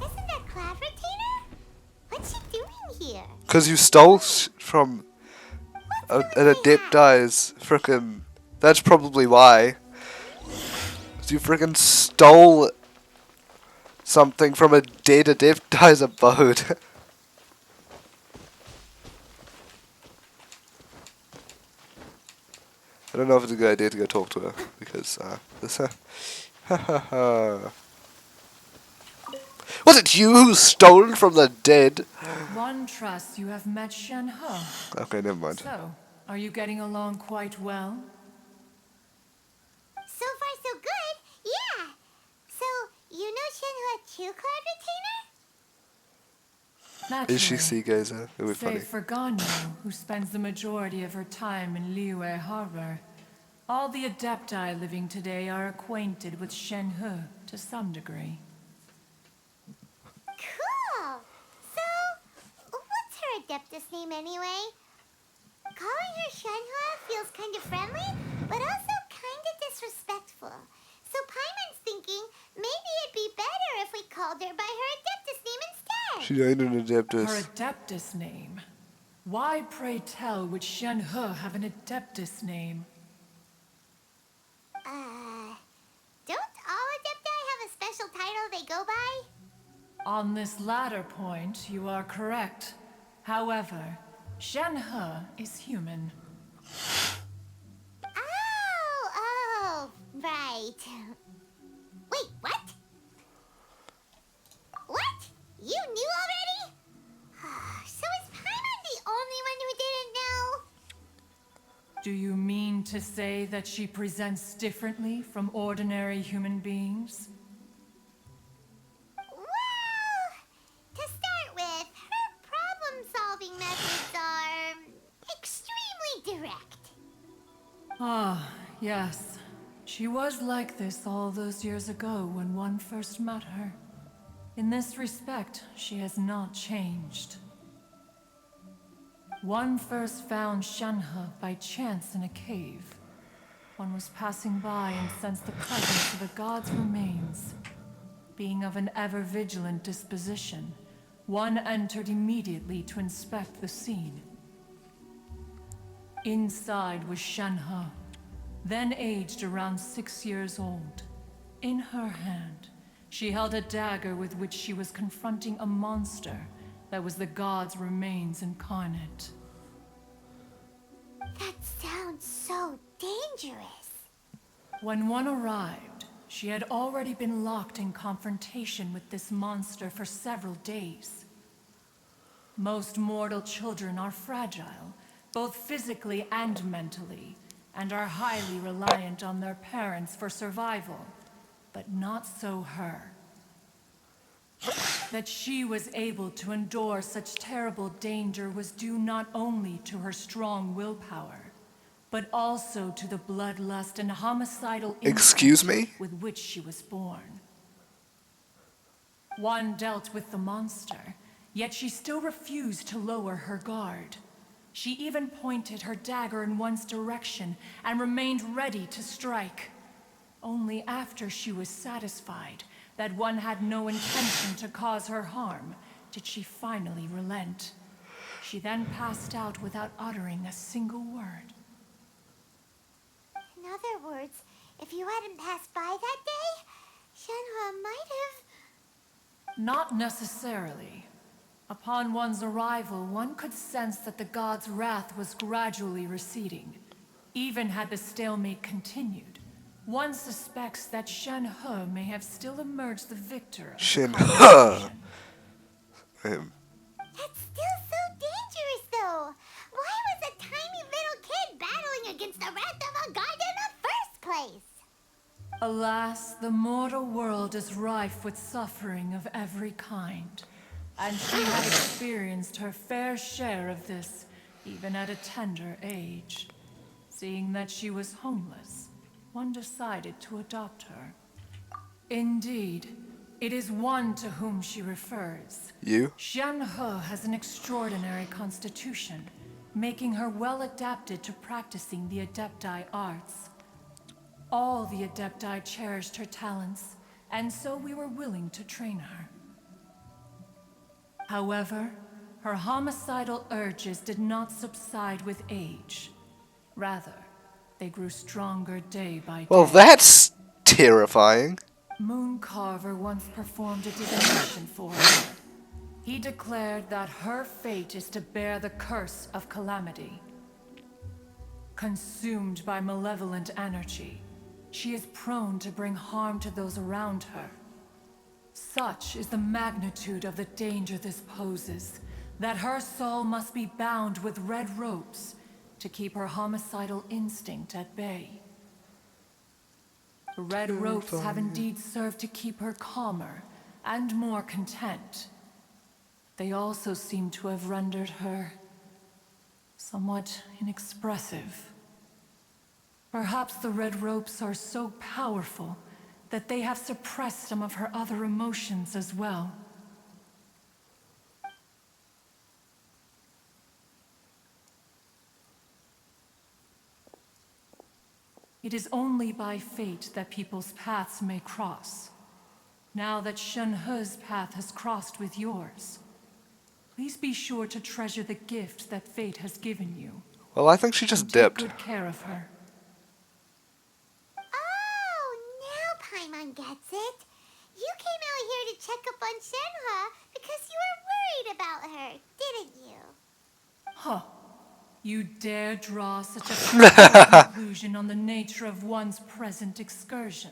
isn't that Cloud Retainer? What's she doing here? Because you stole from an Adepti's frickin'... That's probably why. 'Cause you frickin' stole something from a dead Adepti's abode. I don't know if it's a good idea to go talk to her, because, this, Was it you who stole from the dead? One trusts you have met Shenhe. Okay, never mind. So, are you getting along quite well? So far, so good. Yeah. So, you know Shenhe True Cloud Retainer? Is she sea gazer? It would be funny. Save for Ganyu, who spends the majority of her time in Liyue Harbor. All the Adepti living today are acquainted with Shenhe to some degree. Cool. So, what's her Adeptus name anyway? Calling her Shenhe feels kind of friendly, but also kind of disrespectful. So Paimon's thinking maybe it'd be better if we called her by her Adeptus name instead. She ain't an Adeptus. Her Adeptus name? Why, pray tell, would Shenhe have an Adeptus name? Don't all Adepti have a special title they go by? On this latter point, you are correct. However, Shenhe is human. Oh, right. Wait, what? What? You knew already? So is Paimon the only one who didn't know? Do you mean to say that she presents differently from ordinary human beings? Well, to start with, her problem-solving methods are extremely direct. Ah, yes. She was like this all those years ago when one first met her. In this respect, she has not changed. One first found Shenhe by chance in a cave. One was passing by and sensed the presence of the god's remains. Being of an ever-vigilant disposition, one entered immediately to inspect the scene. Inside was Shenhe, then aged around 6 years old. In her hand, she held a dagger with which she was confronting a monster that was the god's remains incarnate. That sounds so dangerous. When one arrived, she had already been locked in confrontation with this monster for several days. Most mortal children are fragile, both physically and mentally, and are highly reliant on their parents for survival. But not so her. That she was able to endure such terrible danger was due not only to her strong willpower, but also to the bloodlust and homicidal instinct with which she was born. One dealt with the monster, yet she still refused to lower her guard. She even pointed her dagger in one's direction and remained ready to strike. Only after she was satisfied that one had no intention to cause her harm did she finally relent. She then passed out without uttering a single word. In other words, if you hadn't passed by that day, Shenhe might have... Not necessarily. Upon one's arrival, one could sense that the god's wrath was gradually receding. Even had the stalemate continued, one suspects that Shenhe may have still emerged the victor. Shenhe! That's still so dangerous, though. Why was a tiny little kid battling against the wrath of a god in the first place? Alas, the mortal world is rife with suffering of every kind. And she had experienced her fair share of this, even at a tender age. Seeing that she was homeless, one decided to adopt her. Indeed, it is one to whom she refers. You? Shenhe has an extraordinary constitution, making her well adapted to practicing the Adepti arts. All the Adepti cherished her talents, and so we were willing to train her. However, her homicidal urges did not subside with age. Rather, they grew stronger day by day. Well, that's terrifying. Mooncarver once performed a divination for her. He declared that her fate is to bear the curse of calamity. Consumed by malevolent energy, she is prone to bring harm to those around her. Such is the magnitude of the danger this poses, that her soul must be bound with red ropes to keep her homicidal instinct at bay. The red ropes have indeed served to keep her calmer and more content. They also seem to have rendered her somewhat inexpressive. Perhaps the red ropes are so powerful that they have suppressed some of her other emotions as well. It is only by fate that people's paths may cross. Now that Shenhe's path has crossed with yours, please be sure to treasure the gift that fate has given you. Well, I think she just dipped. Take good care of her. Oh, now Paimon gets it. You came out here to check up on Shenhe because you were worried about her, didn't you? Huh. You dare draw such a conclusion on the nature of one's present excursion?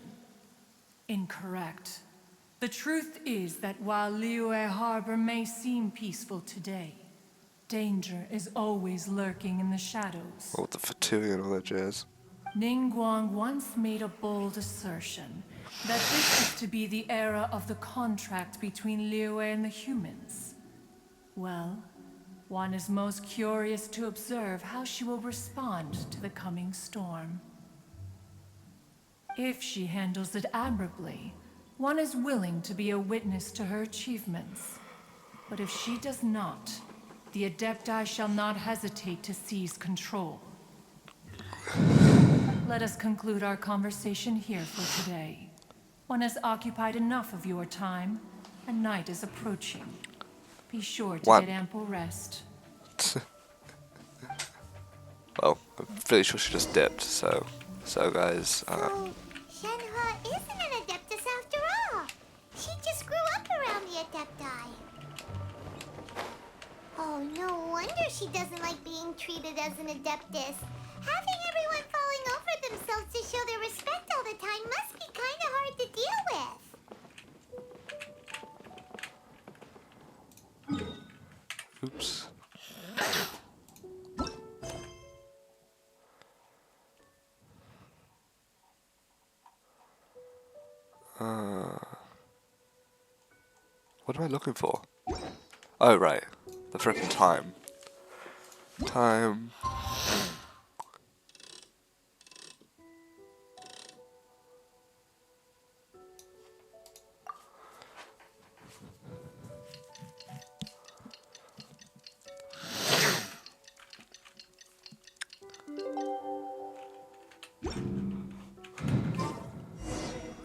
Incorrect. The truth is that while Liyue Harbor may seem peaceful today, danger is always lurking in the shadows. Oh, the Fatui and all that jazz. Ningguang once made a bold assertion that this is to be the era of the contract between Liyue and the humans. Well, one is most curious to observe how she will respond to the coming storm. If she handles it admirably, one is willing to be a witness to her achievements. But if she does not, the Adepti shall not hesitate to seize control. Let us conclude our conversation here for today. One has occupied enough of your time, and night is approaching. Be sure to get ample rest. Well, I'm pretty sure she just dipped, so guys, Shenhe isn't an Adeptus after all. She just grew up around the Adepti. Oh, no wonder she doesn't like being treated as an Adeptus. Having everyone falling over themselves to show their respect all the time must be kind of hard to deal with. oops. What am I looking for? Oh, right. The frickin' time. Time.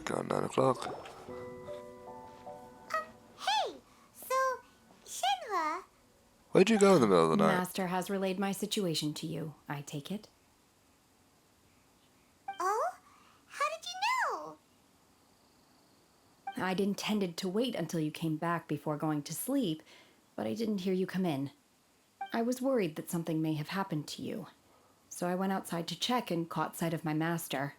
Got 9 o'clock. Hey, so Shenhe, Where'd you go in the middle of the night? Master has relayed my situation to you, I take it. oh, how did you know? I'd intended to wait until you came back before going to sleep, but I didn't hear you come in. I was worried that something may have happened to you, so I went outside to check and caught sight of my master.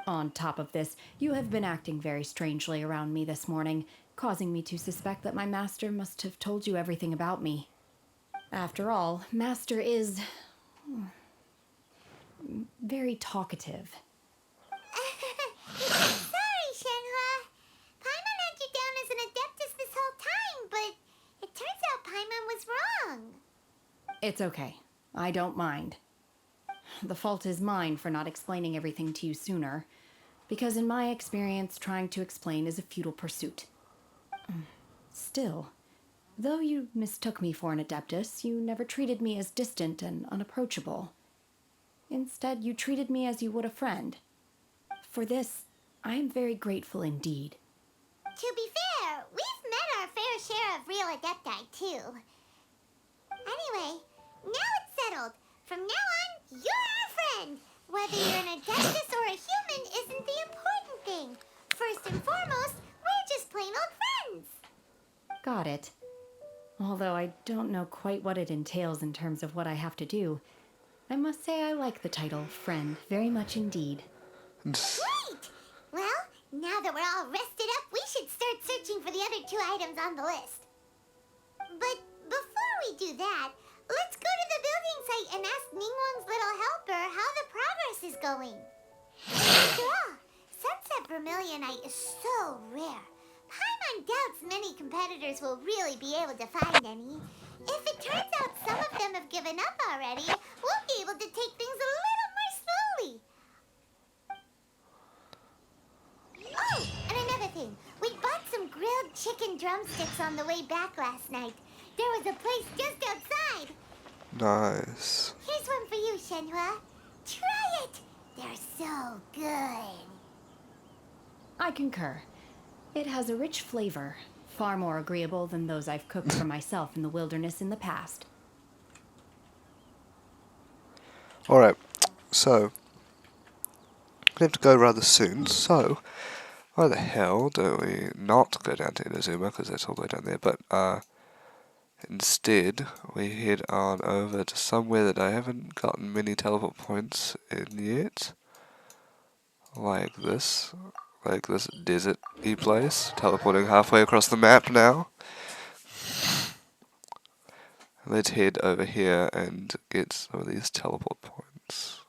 On top of this, you have been acting very strangely around me this morning, causing me to suspect that my master must have told you everything about me. After all, Master is very talkative. Sorry, Shenhe. Paimon had you down as an Adeptus this whole time, but it turns out Paimon was wrong. It's okay. I don't mind. The fault is mine for not explaining everything to you sooner, because in my experience, trying to explain is a futile pursuit. Still, though you mistook me for an Adeptus, you never treated me as distant and unapproachable. Instead, you treated me as you would a friend. For this, I am very grateful indeed. To be fair, we've met our fair share of real Adepti, too. Anyway, now it's settled. From now on, you're our friend. Whether you're an Adeptus or a human isn't the important thing. First and foremost, we're just plain old friends. Got it. Although I don't know quite what it entails in terms of what I have to do, I must say I like the title, friend, very much indeed. Great! Well, Now that we're all rested up, we should start searching for the other 2 items on the list. But before we do that, let's go to the building site and ask Ningguang's little helper how the progress is going. After all, sunset vermilionite is so rare. Paimon doubts many competitors will really be able to find any. If it turns out some of them have given up already, we'll be able to take things a little more slowly. Oh, and another thing. We bought some grilled chicken drumsticks on the way back last night. There was a place just outside. Nice. Here's one for you, Shenhe. Try it. They're so good. I concur. It has a rich flavor, far more agreeable than those I've cooked for myself in the wilderness in the past. Alright, so we have to go rather soon, so why the hell do we not go down to Inazuma, because that's all the way down there, but instead we head on over to somewhere that I haven't gotten many teleport points in yet, like this desert-y place, teleporting halfway across the map now. Let's head over here and get some of these teleport points.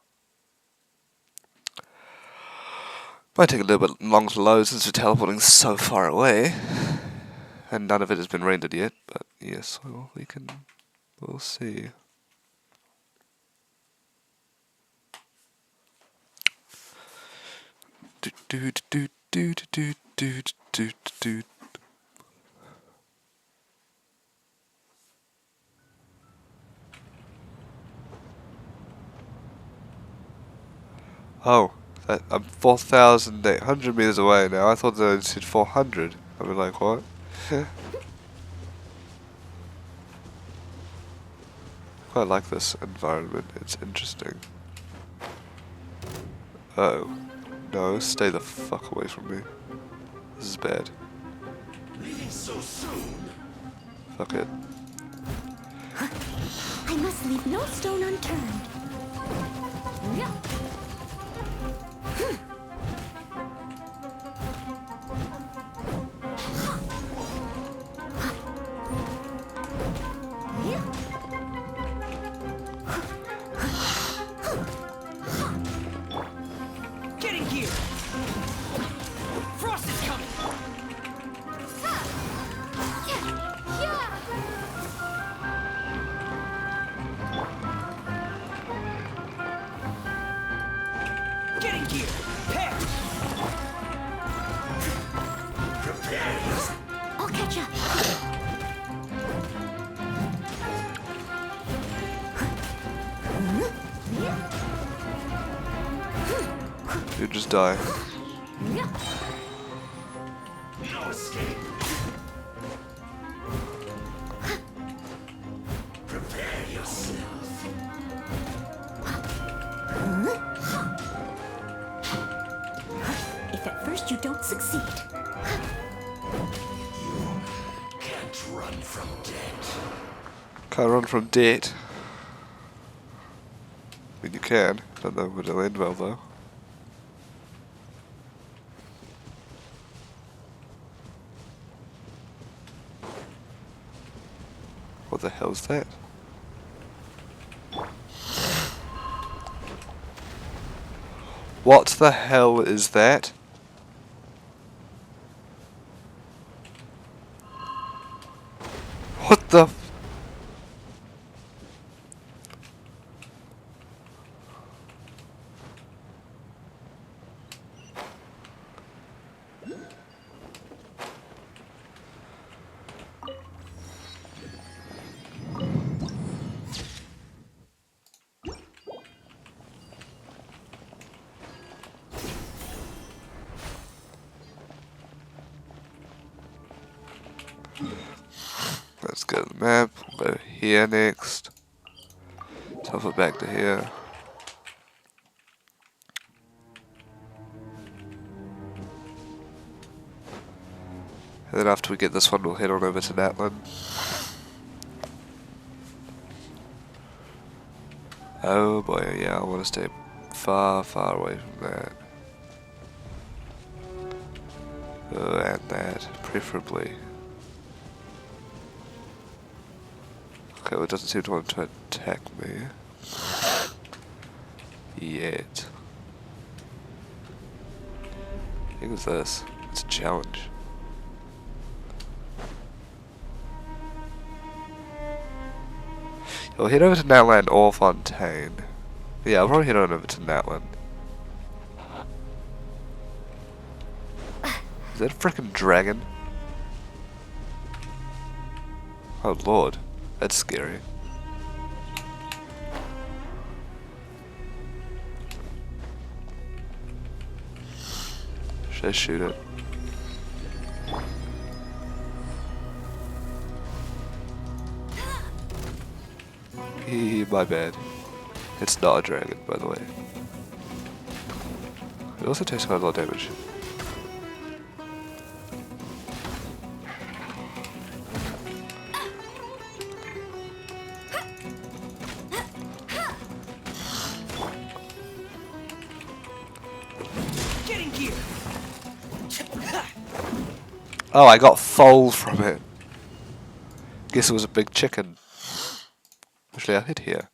Might take a little bit long to load since we're teleporting so far away, and none of it has been rendered yet. But yes, we'll see. Oh, I'm 4,800 meters away now. I thought that I said 400. I was like, what? Quite like this environment. It's interesting. Oh. No, stay the fuck away from me. This is bad. Leaving so soon. Fuck it. I must leave no stone unturned. Get in gear! Frost is coming! Get in gear! Pair! I'll catch up. You just die. No escape. Prepare yourself. If at first you don't succeed. You can't run from death. Can't run from debt. I mean, you can. Don't know if it'll end well though. What the hell is that? What the hell is that? What the f- Let's go to the map. We'll go here next. Teleport back to here. And then after we get this one, we'll head on over to Natlan. Oh boy, yeah, I want to stay far, far away from that. And that, preferably. Okay, well, it doesn't seem to want to attack me. Yet. Look at this. It's a challenge. I'll head over to Natlan or Fontaine. Yeah, I'll probably head on over to Natlan. Is that a frickin' dragon? Oh lord, that's scary. Should I shoot it? My bad. It's not a dragon, by the way. It also takes quite a lot of damage. Getting gear. Oh, I got foal from it. Guess it was a big chicken. Actually, I'll head here.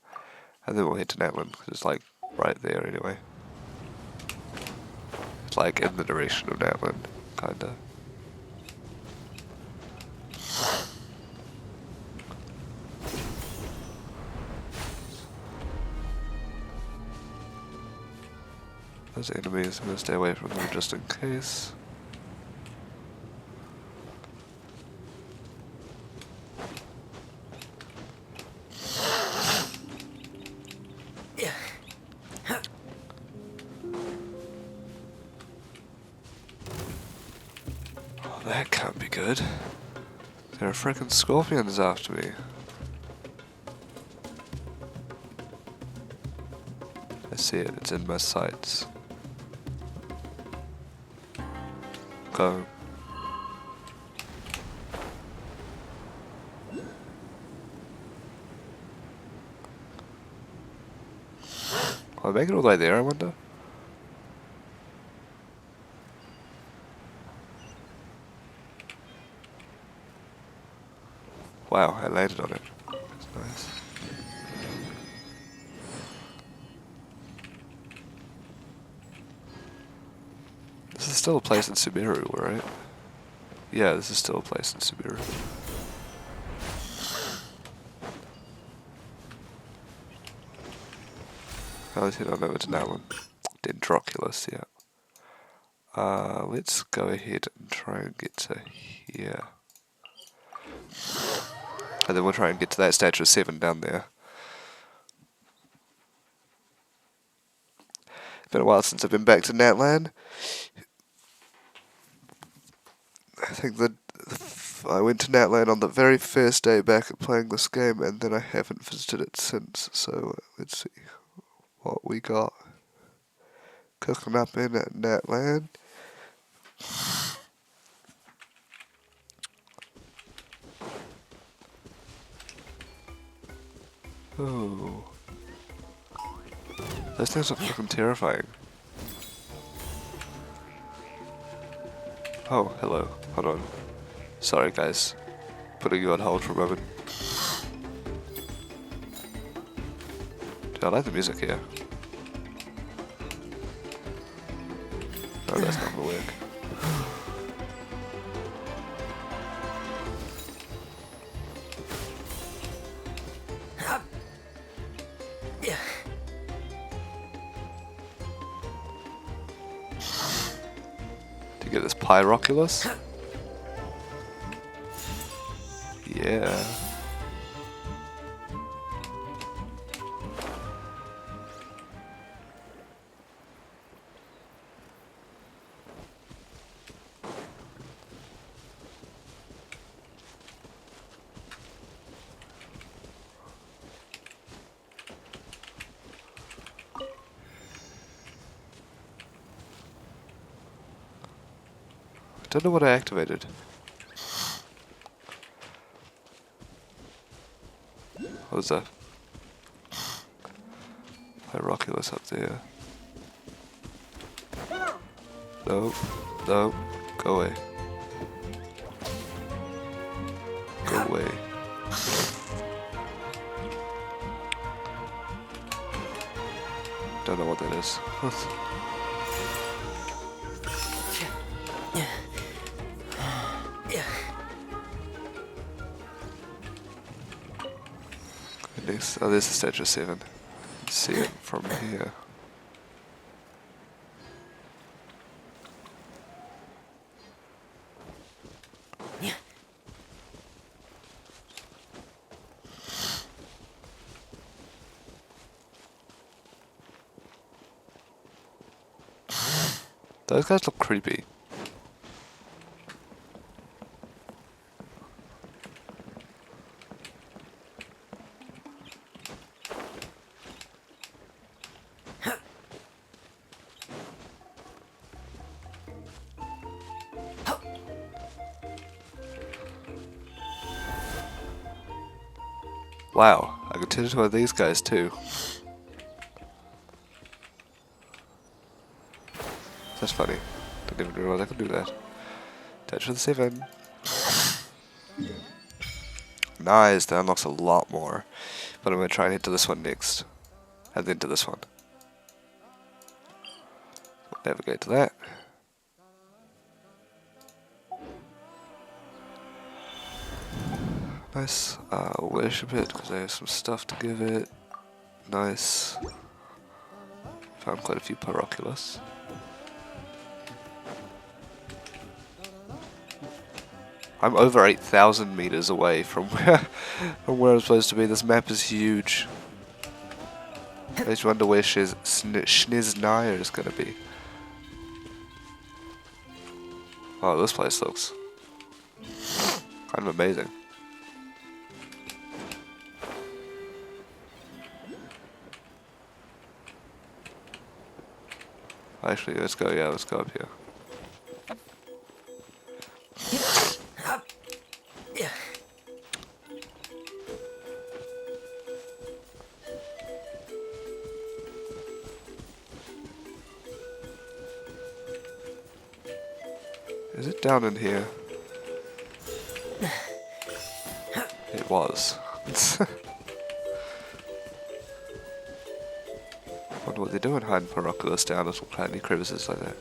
And then we'll head to Natlan, because it's like right there anyway. It's like in the direction of Natlan, kinda. Those enemies, I'm gonna stay away from them just in case. That can't be good. There are frickin' scorpions after me. I see it, it's in my sights. Go. Will I make it all the way there, I wonder? Wow, I landed on it. That's nice. This is still a place in Sumeru, right? Yeah, this is still a place in Sumeru. Let's head on over to Natlan. Dendroculus, yeah. Let's go ahead and try and get to here. And then we'll try and get to that Statue of Seven down there. It's been a while since I've been back to Natlan. I think that I went to Natlan on the very first day back at playing this game, and then I haven't visited it since. So let's see what we got cooking up in at Natlan. Oh. Those things are fucking terrifying. Oh, hello. Hold on. Sorry guys. Putting you on hold for a moment. Dude, I like the music here. No, that's not gonna work. To get this Pyroculus? Yeah. I don't know what I activated. What was that? Pyroculus up there. Nope. Nope. Go away. is. Next, oh, there's the Statue of Seven. See it from here. Those guys look creepy. Wow, I can turn into one of these guys too. That's funny. Didn't even realize I could do that. Statue of Seven. Nice, that unlocks a lot more. But I'm going to try and head to this one next. And then to this one. Navigate to that. Nice. Worship it because I have some stuff to give it. Nice. Found quite a few Paroculus. I'm over 8,000 meters away from where I'm supposed to be. This map is huge. I just wonder where Shniznaya is going to be. Oh, this place looks kind of amazing. Actually, let's go up here. Is it down in here? It was. Wonder what they're doing hiding Paroculus down little tiny crevices like that.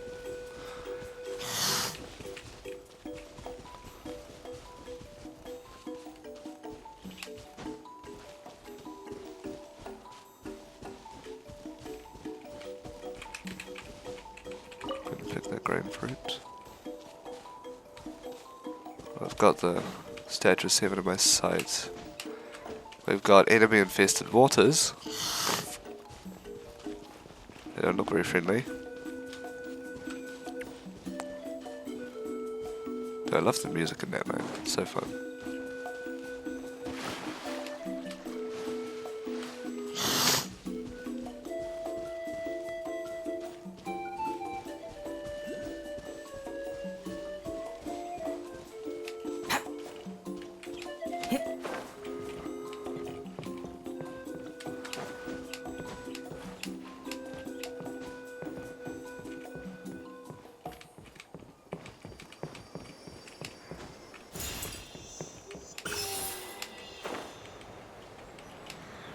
Couldn't pick that green fruit. I've got the Statue of Seven in my sights. We've got enemy infested waters. They don't look very friendly. Dude, I love the music in that, man. It's so fun.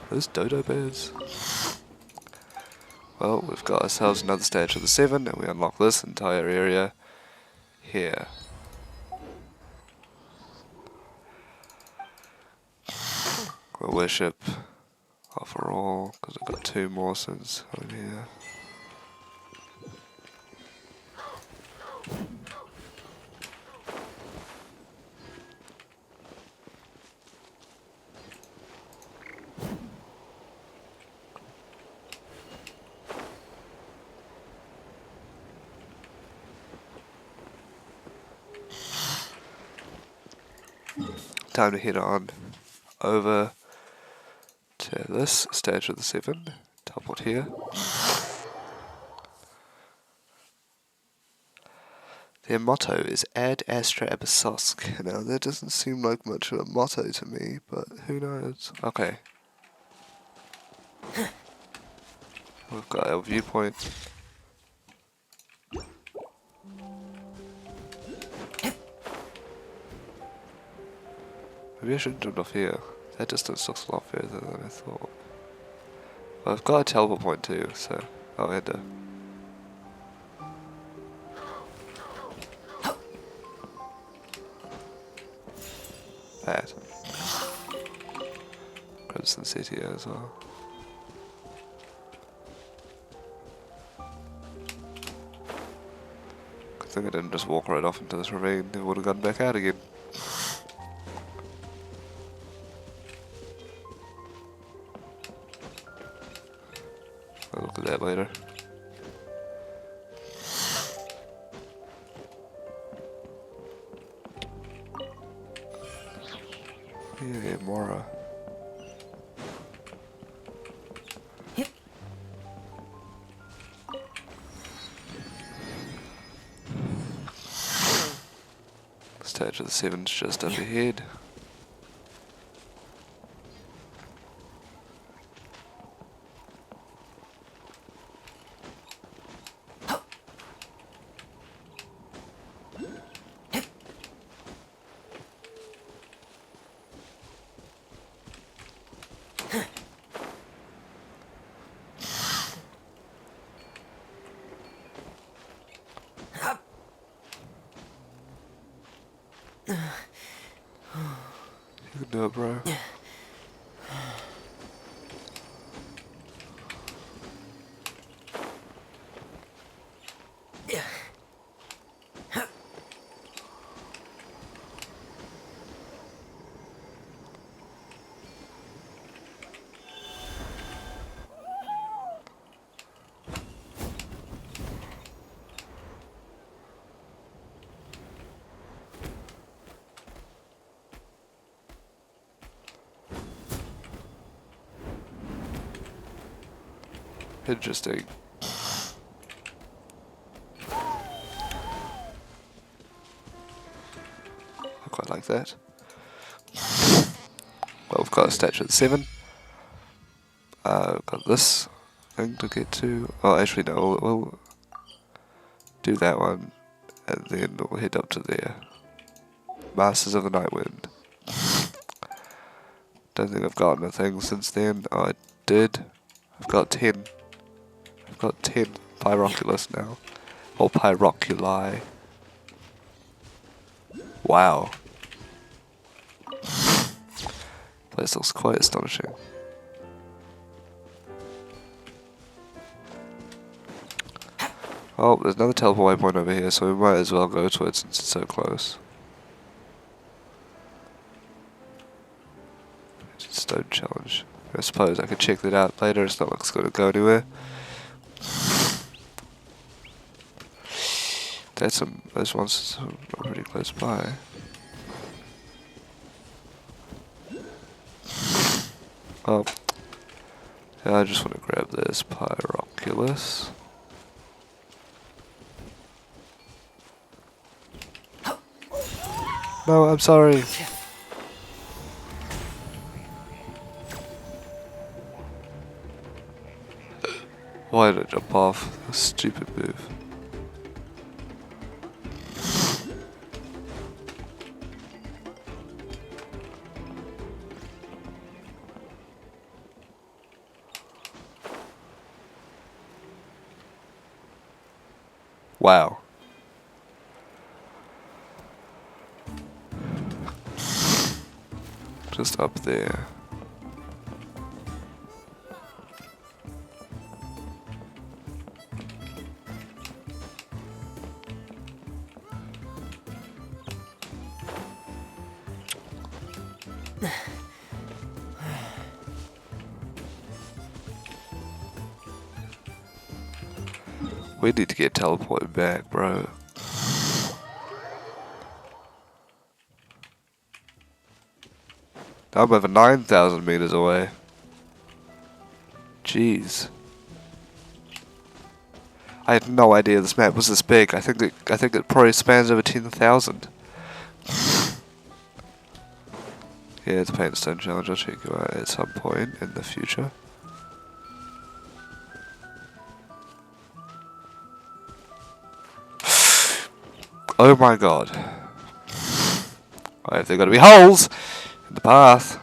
Those dodo birds. Well, we've got ourselves another Statue of the Seven, and we unlock this entire area here. We'll worship offer all, because I've got 2 more since over here. Time to head on over to this Statue of the Seven, teleport here. Their motto is Ad Astra Abyssosque. Now that doesn't seem like much of a motto to me, but who knows? Okay. We've got our viewpoint. Maybe I should jump off here. That distance looks a lot further than I thought. Well, I've got a teleport point too, so Oh, I had to. That. Crimson City as well. Good thing I didn't just walk right off into this ravine, it would have gone back out again. I'll look at that later. Yeah, Mora. Statue of the Seven's just up ahead. You can do it, bro. Interesting. I quite like that. Well, we've got a statue of the Seven. We've got this thing to get to. Oh, actually, no, we'll do that one, and then we'll head up to there. Masters of the Night Wind. Don't think I've gotten a thing since then. Oh, I did. I've got 10. I've got 10 Pyroculus now. Or Pyroculi. Wow. This looks quite astonishing. Oh, there's another teleport waypoint over here, so we might as well go to it since it's so close. Stone challenge. I suppose I could check that out later, it's not like it's going to go anywhere. That's those monsters are pretty close by. Oh. Yeah, I just want to grab this Pyroculus. No, I'm sorry. Why did I jump off? A stupid move. Wow. Just up there. We need to get teleported back, bro. I'm over 9,000 meters away. Jeez. I had no idea this map was this big. I think it probably spans over 10,000. Yeah, it's a Paint Stone challenge. I'll check you out at some point in the future. Oh my god. Why have there got to be holes in the path?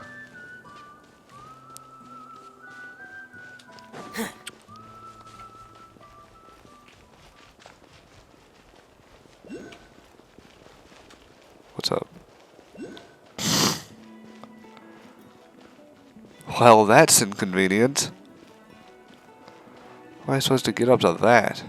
Well, that's inconvenient. How am I supposed to get up to that?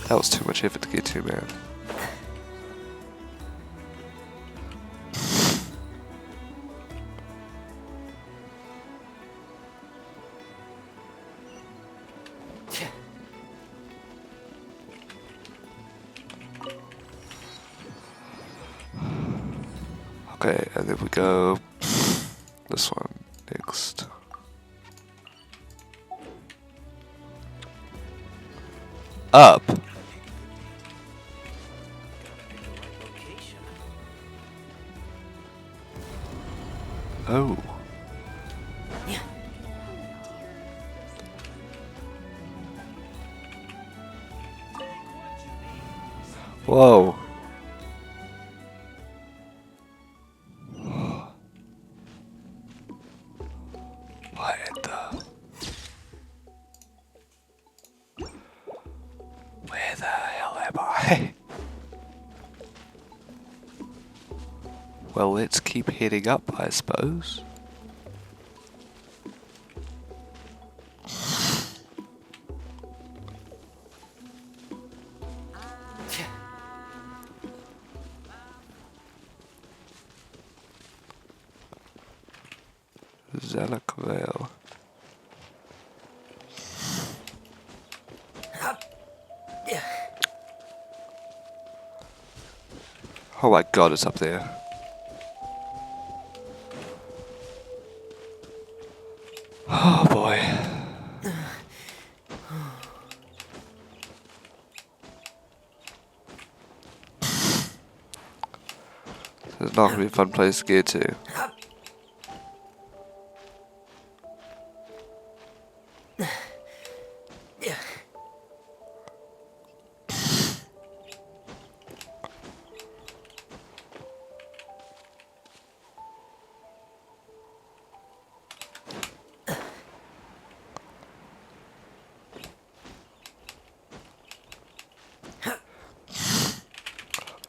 That was too much effort to get to, man. Okay, and then we go this one next. Up. Oh. Whoa. What the? Where the hell am I? Well, let's keep heading up, I suppose. Zelakvale. Oh my god, it's up there. Oh boy. It's not gonna be a fun place to get to.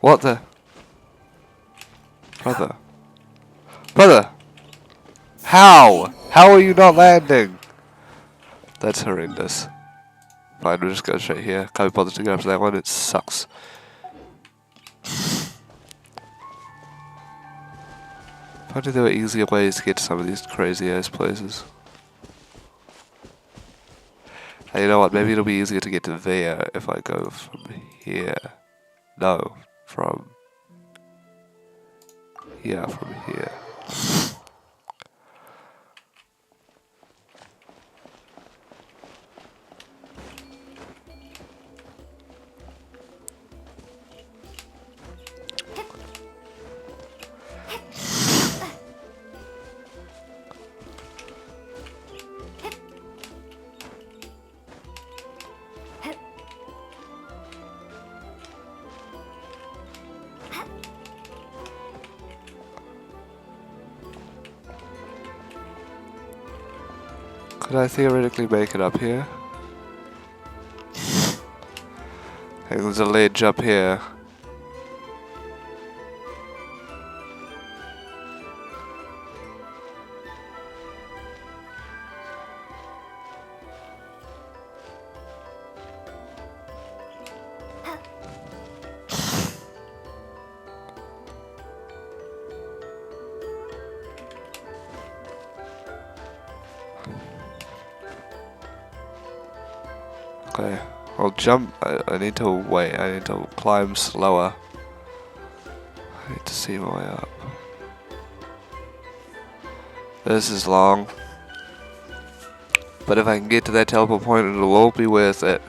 What the? Brother. Brother! How? How are you not landing? That's horrendous. Fine, we'll just go straight here. Can't be bothered to go up to that one, it sucks. If only there were easier ways to get to some of these crazy ass places. Hey, you know what? Maybe it'll be easier to get to there if I go from here. No, from... yeah, from here. Could I theoretically make it up here? Hey, there's a ledge up here. Okay, I'll jump. I need to wait. I need to climb slower. I need to see my way up. This is long. But if I can get to that teleport point, it'll all be worth it.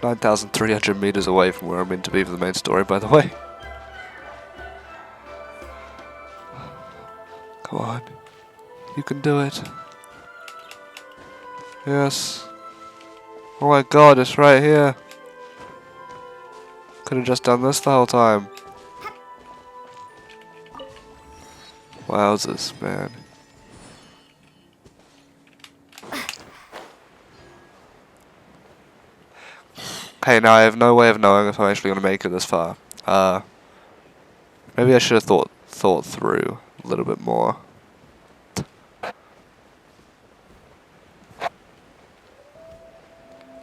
9,300 meters away from where I'm meant to be for the main story, by the way. Come on. You can do it. Yes. Oh my god, it's right here. Could have just done this the whole time. Wowzers, man. Okay, now I have no way of knowing if I'm actually going to make it this far. Maybe I should have thought through a little bit more.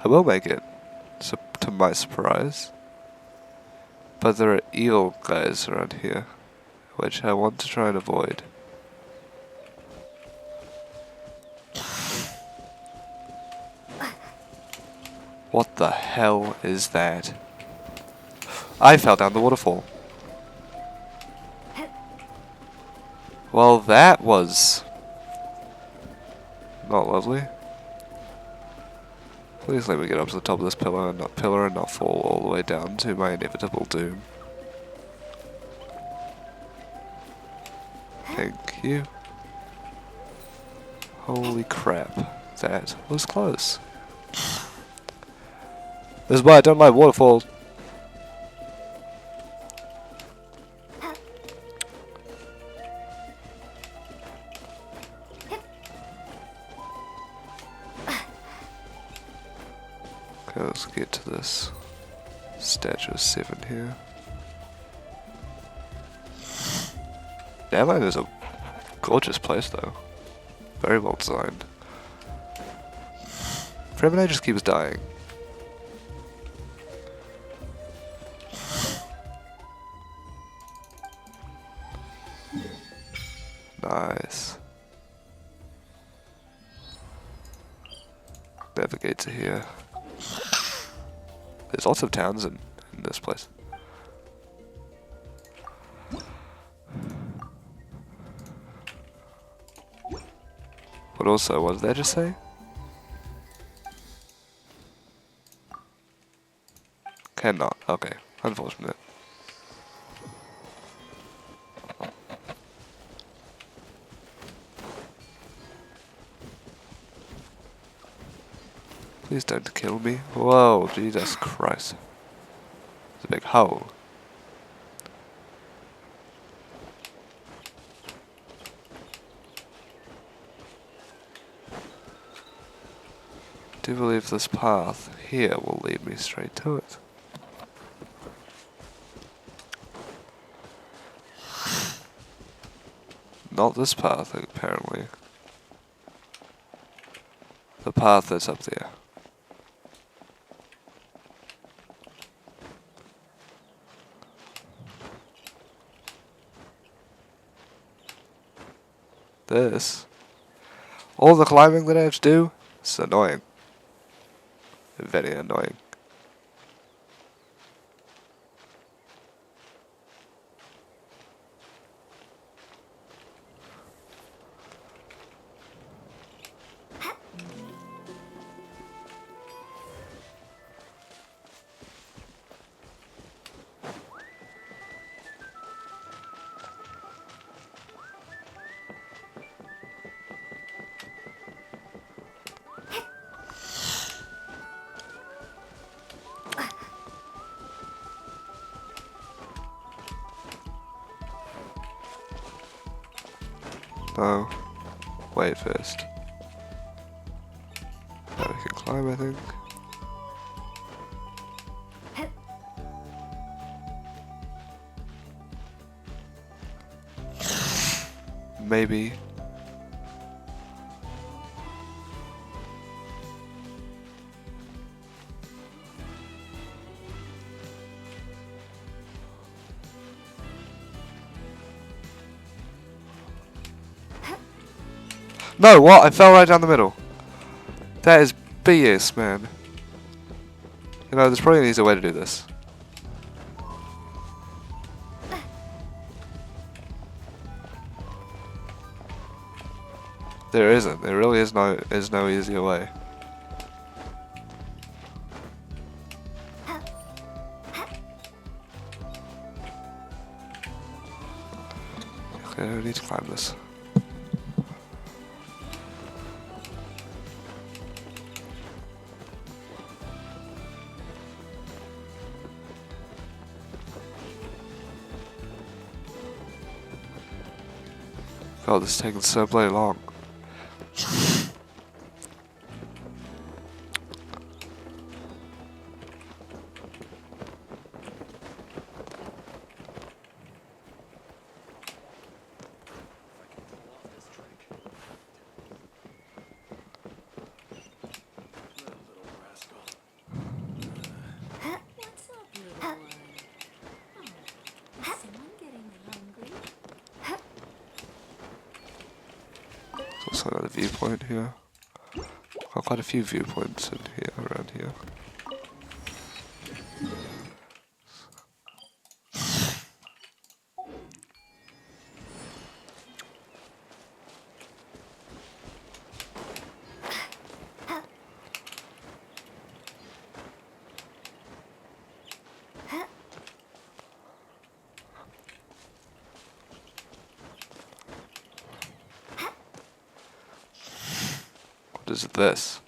I will make it, to my surprise. But there are evil guys around here, which I want to try and avoid. What the hell is that? I fell down the waterfall. Well, that was not lovely. Please let me get up to the top of this pillar and not fall all the way down to my inevitable doom. Thank you. Holy crap, that was close. This is why I don't like waterfalls. Okay, let's get to this Statue of Seven here. Natlan is a gorgeous place though. Very well designed. Fremenade just keeps dying. Nice. Navigate to here. There's lots of towns in this place. But also, what did that just say? Cannot. Okay. Unfortunate. Please don't kill me. Whoa, Jesus Christ. It's a big hole. I do believe this path here will lead me straight to it. Not this path, apparently. The path that's up there. This. All the climbing that I have to do, it's annoying. Very annoying. No. Wait first. Now we can climb, I think. Maybe. No, what? I fell right down the middle. That is BS, man. You know, there's probably an easier way to do this. There isn't. There really is no easier way. Okay, I need to climb this. God, this is taking so bloody long. There's also another viewpoint here. Got quite a few viewpoints in here, around here. What is this?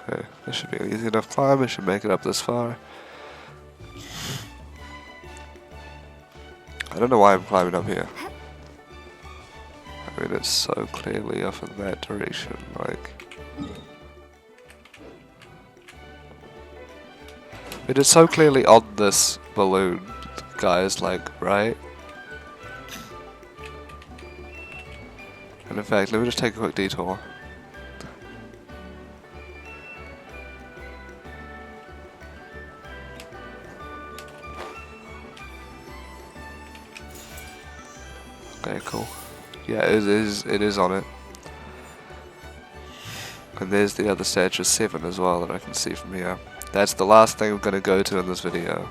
Okay, this should be an easy enough climb. I should make it up this far. I don't know why I'm climbing up here. I mean, it's so clearly off in that direction, like... It is so clearly on this balloon, guys, like, right? And in fact, let me just take a quick detour. Okay, cool. Yeah, it is on it. And there's the other statue of 7 as well that I can see from here. That's the last thing I'm going to go to in this video.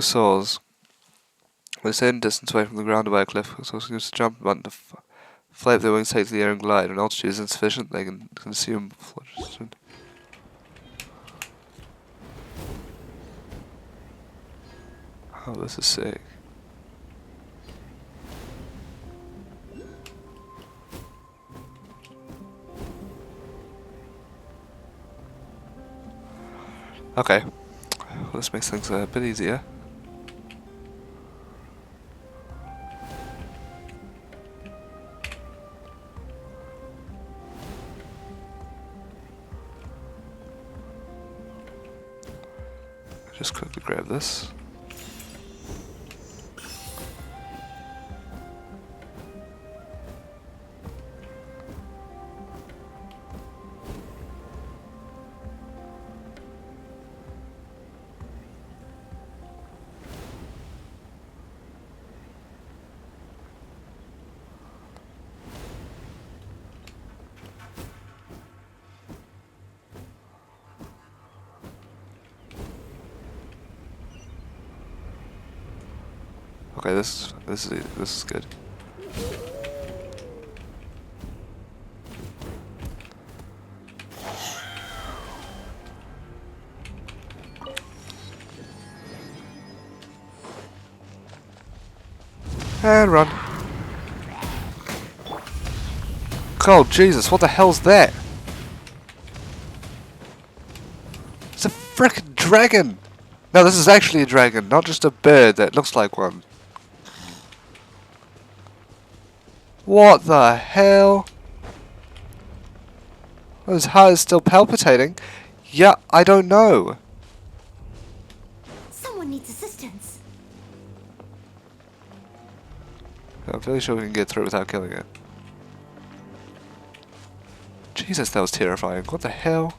Souls. We're a certain distance away from the ground by a cliff. So we use the jump button to flap their wings, take to the air and glide. When altitude is insufficient, they can consume phlogiston. Oh, this is sick. Okay. Well, this makes things a bit easier. Just quickly grab this. Okay, this is good. And run. Oh Jesus, what the hell's that? It's a frickin' dragon! No, this is actually a dragon, not just a bird that looks like one. What the hell? Oh, his heart is still palpitating. Yeah, I don't know. Someone needs assistance. I'm fairly sure we can get through without killing it. Jesus, that was terrifying. What the hell?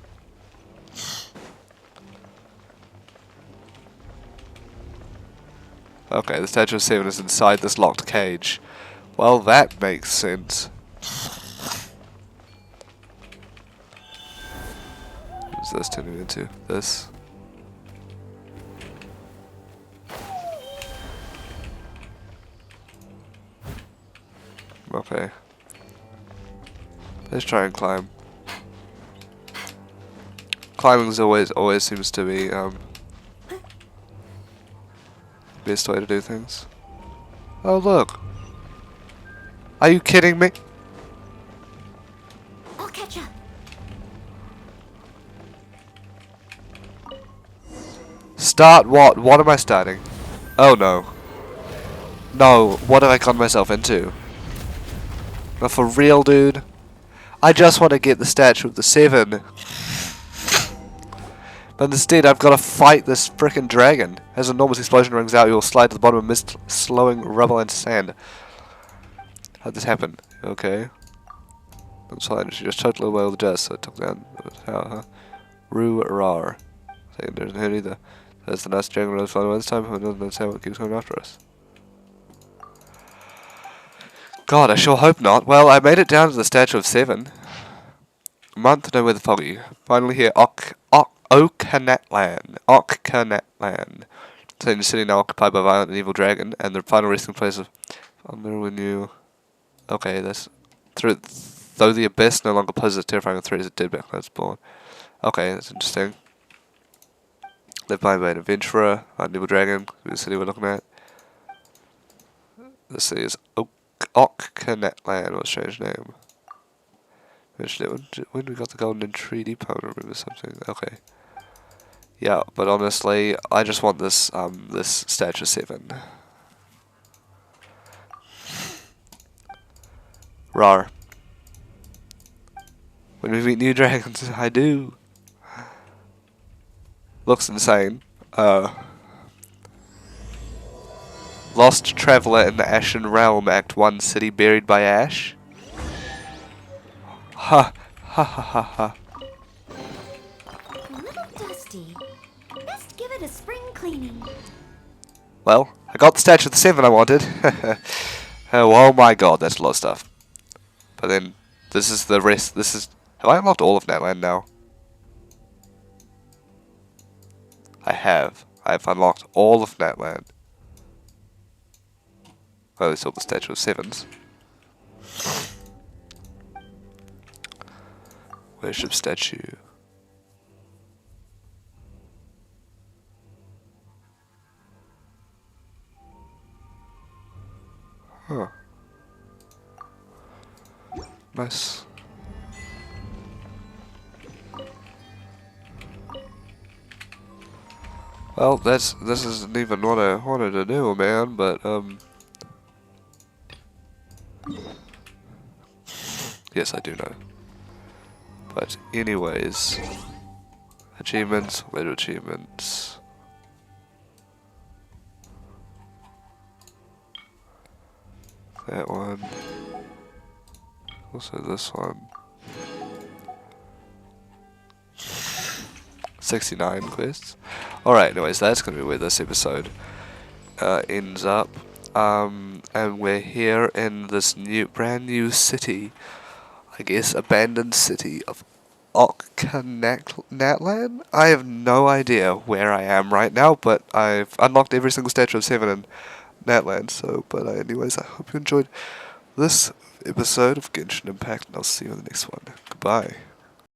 Okay, the Statue of Seven is inside this locked cage. Well, that makes sense. What's this turning into? This? Okay. Let's try and climb. Climbing always seems to be best way to do things. Oh look! Are you kidding me? I'll catch up. Start what? What am I starting? Oh no. No, what have I gotten myself into? But for real, dude? I just want to get the Statue of the Seven. But instead, I've got to fight this frickin' dragon. As an enormous explosion rings out, you'll slide to the bottom of mist, slowing rubble and sand. How'd this happen? Okay. I'm sorry, she just choked a little while with the dust, so it took down. Rue Rar. Second, there's no either. That's the nice dragon road following this time, who doesn't understand what keeps coming after us. God, I sure hope not. Well, I made it down to the Statue of Seven. A month, no weather foggy. Finally here, Natlan. Same city now occupied by a violent and evil dragon, and the final resting place of when you. Okay, that's though the abyss no longer poses a terrifying threat as a dead backlands spawn. Okay, that's interesting. Left behind by an adventurer, an evil dragon, the city we're looking at. The city is Natlan, what a strange name. When we got the golden entreaty, I remember something. Okay. Yeah, but honestly, I just want this this Statue of Seven. Rar. When we meet new dragons, I do. Looks insane. Lost Traveler in the Ashen Realm, Act 1, City Buried by Ash. Ha ha ha ha ha. A little dusty. Best give it a spring cleaning. Well, I got the Statue of the Seven I wanted. Oh my god, that's a lot of stuff. But then, this is the rest. This is. Have I unlocked all of Natlan now? I have. I have unlocked all of Natlan. Well, it's all the Statue of Sevens. Worship statue. Huh. Nice. Well, this isn't even what I wanted to do, man, but yes, I do know. But anyways, achievements, little achievements. That one. Also this one. 69 quests. Alright, anyways, that's going to be where this episode ends up. And we're here in this brand new city. I guess abandoned city of Natlan? I have no idea where I am right now, but I've unlocked every single Statue of Seven in Natlan, so, but anyways, I hope you enjoyed this episode of Genshin Impact, and I'll see you in the next one. Goodbye.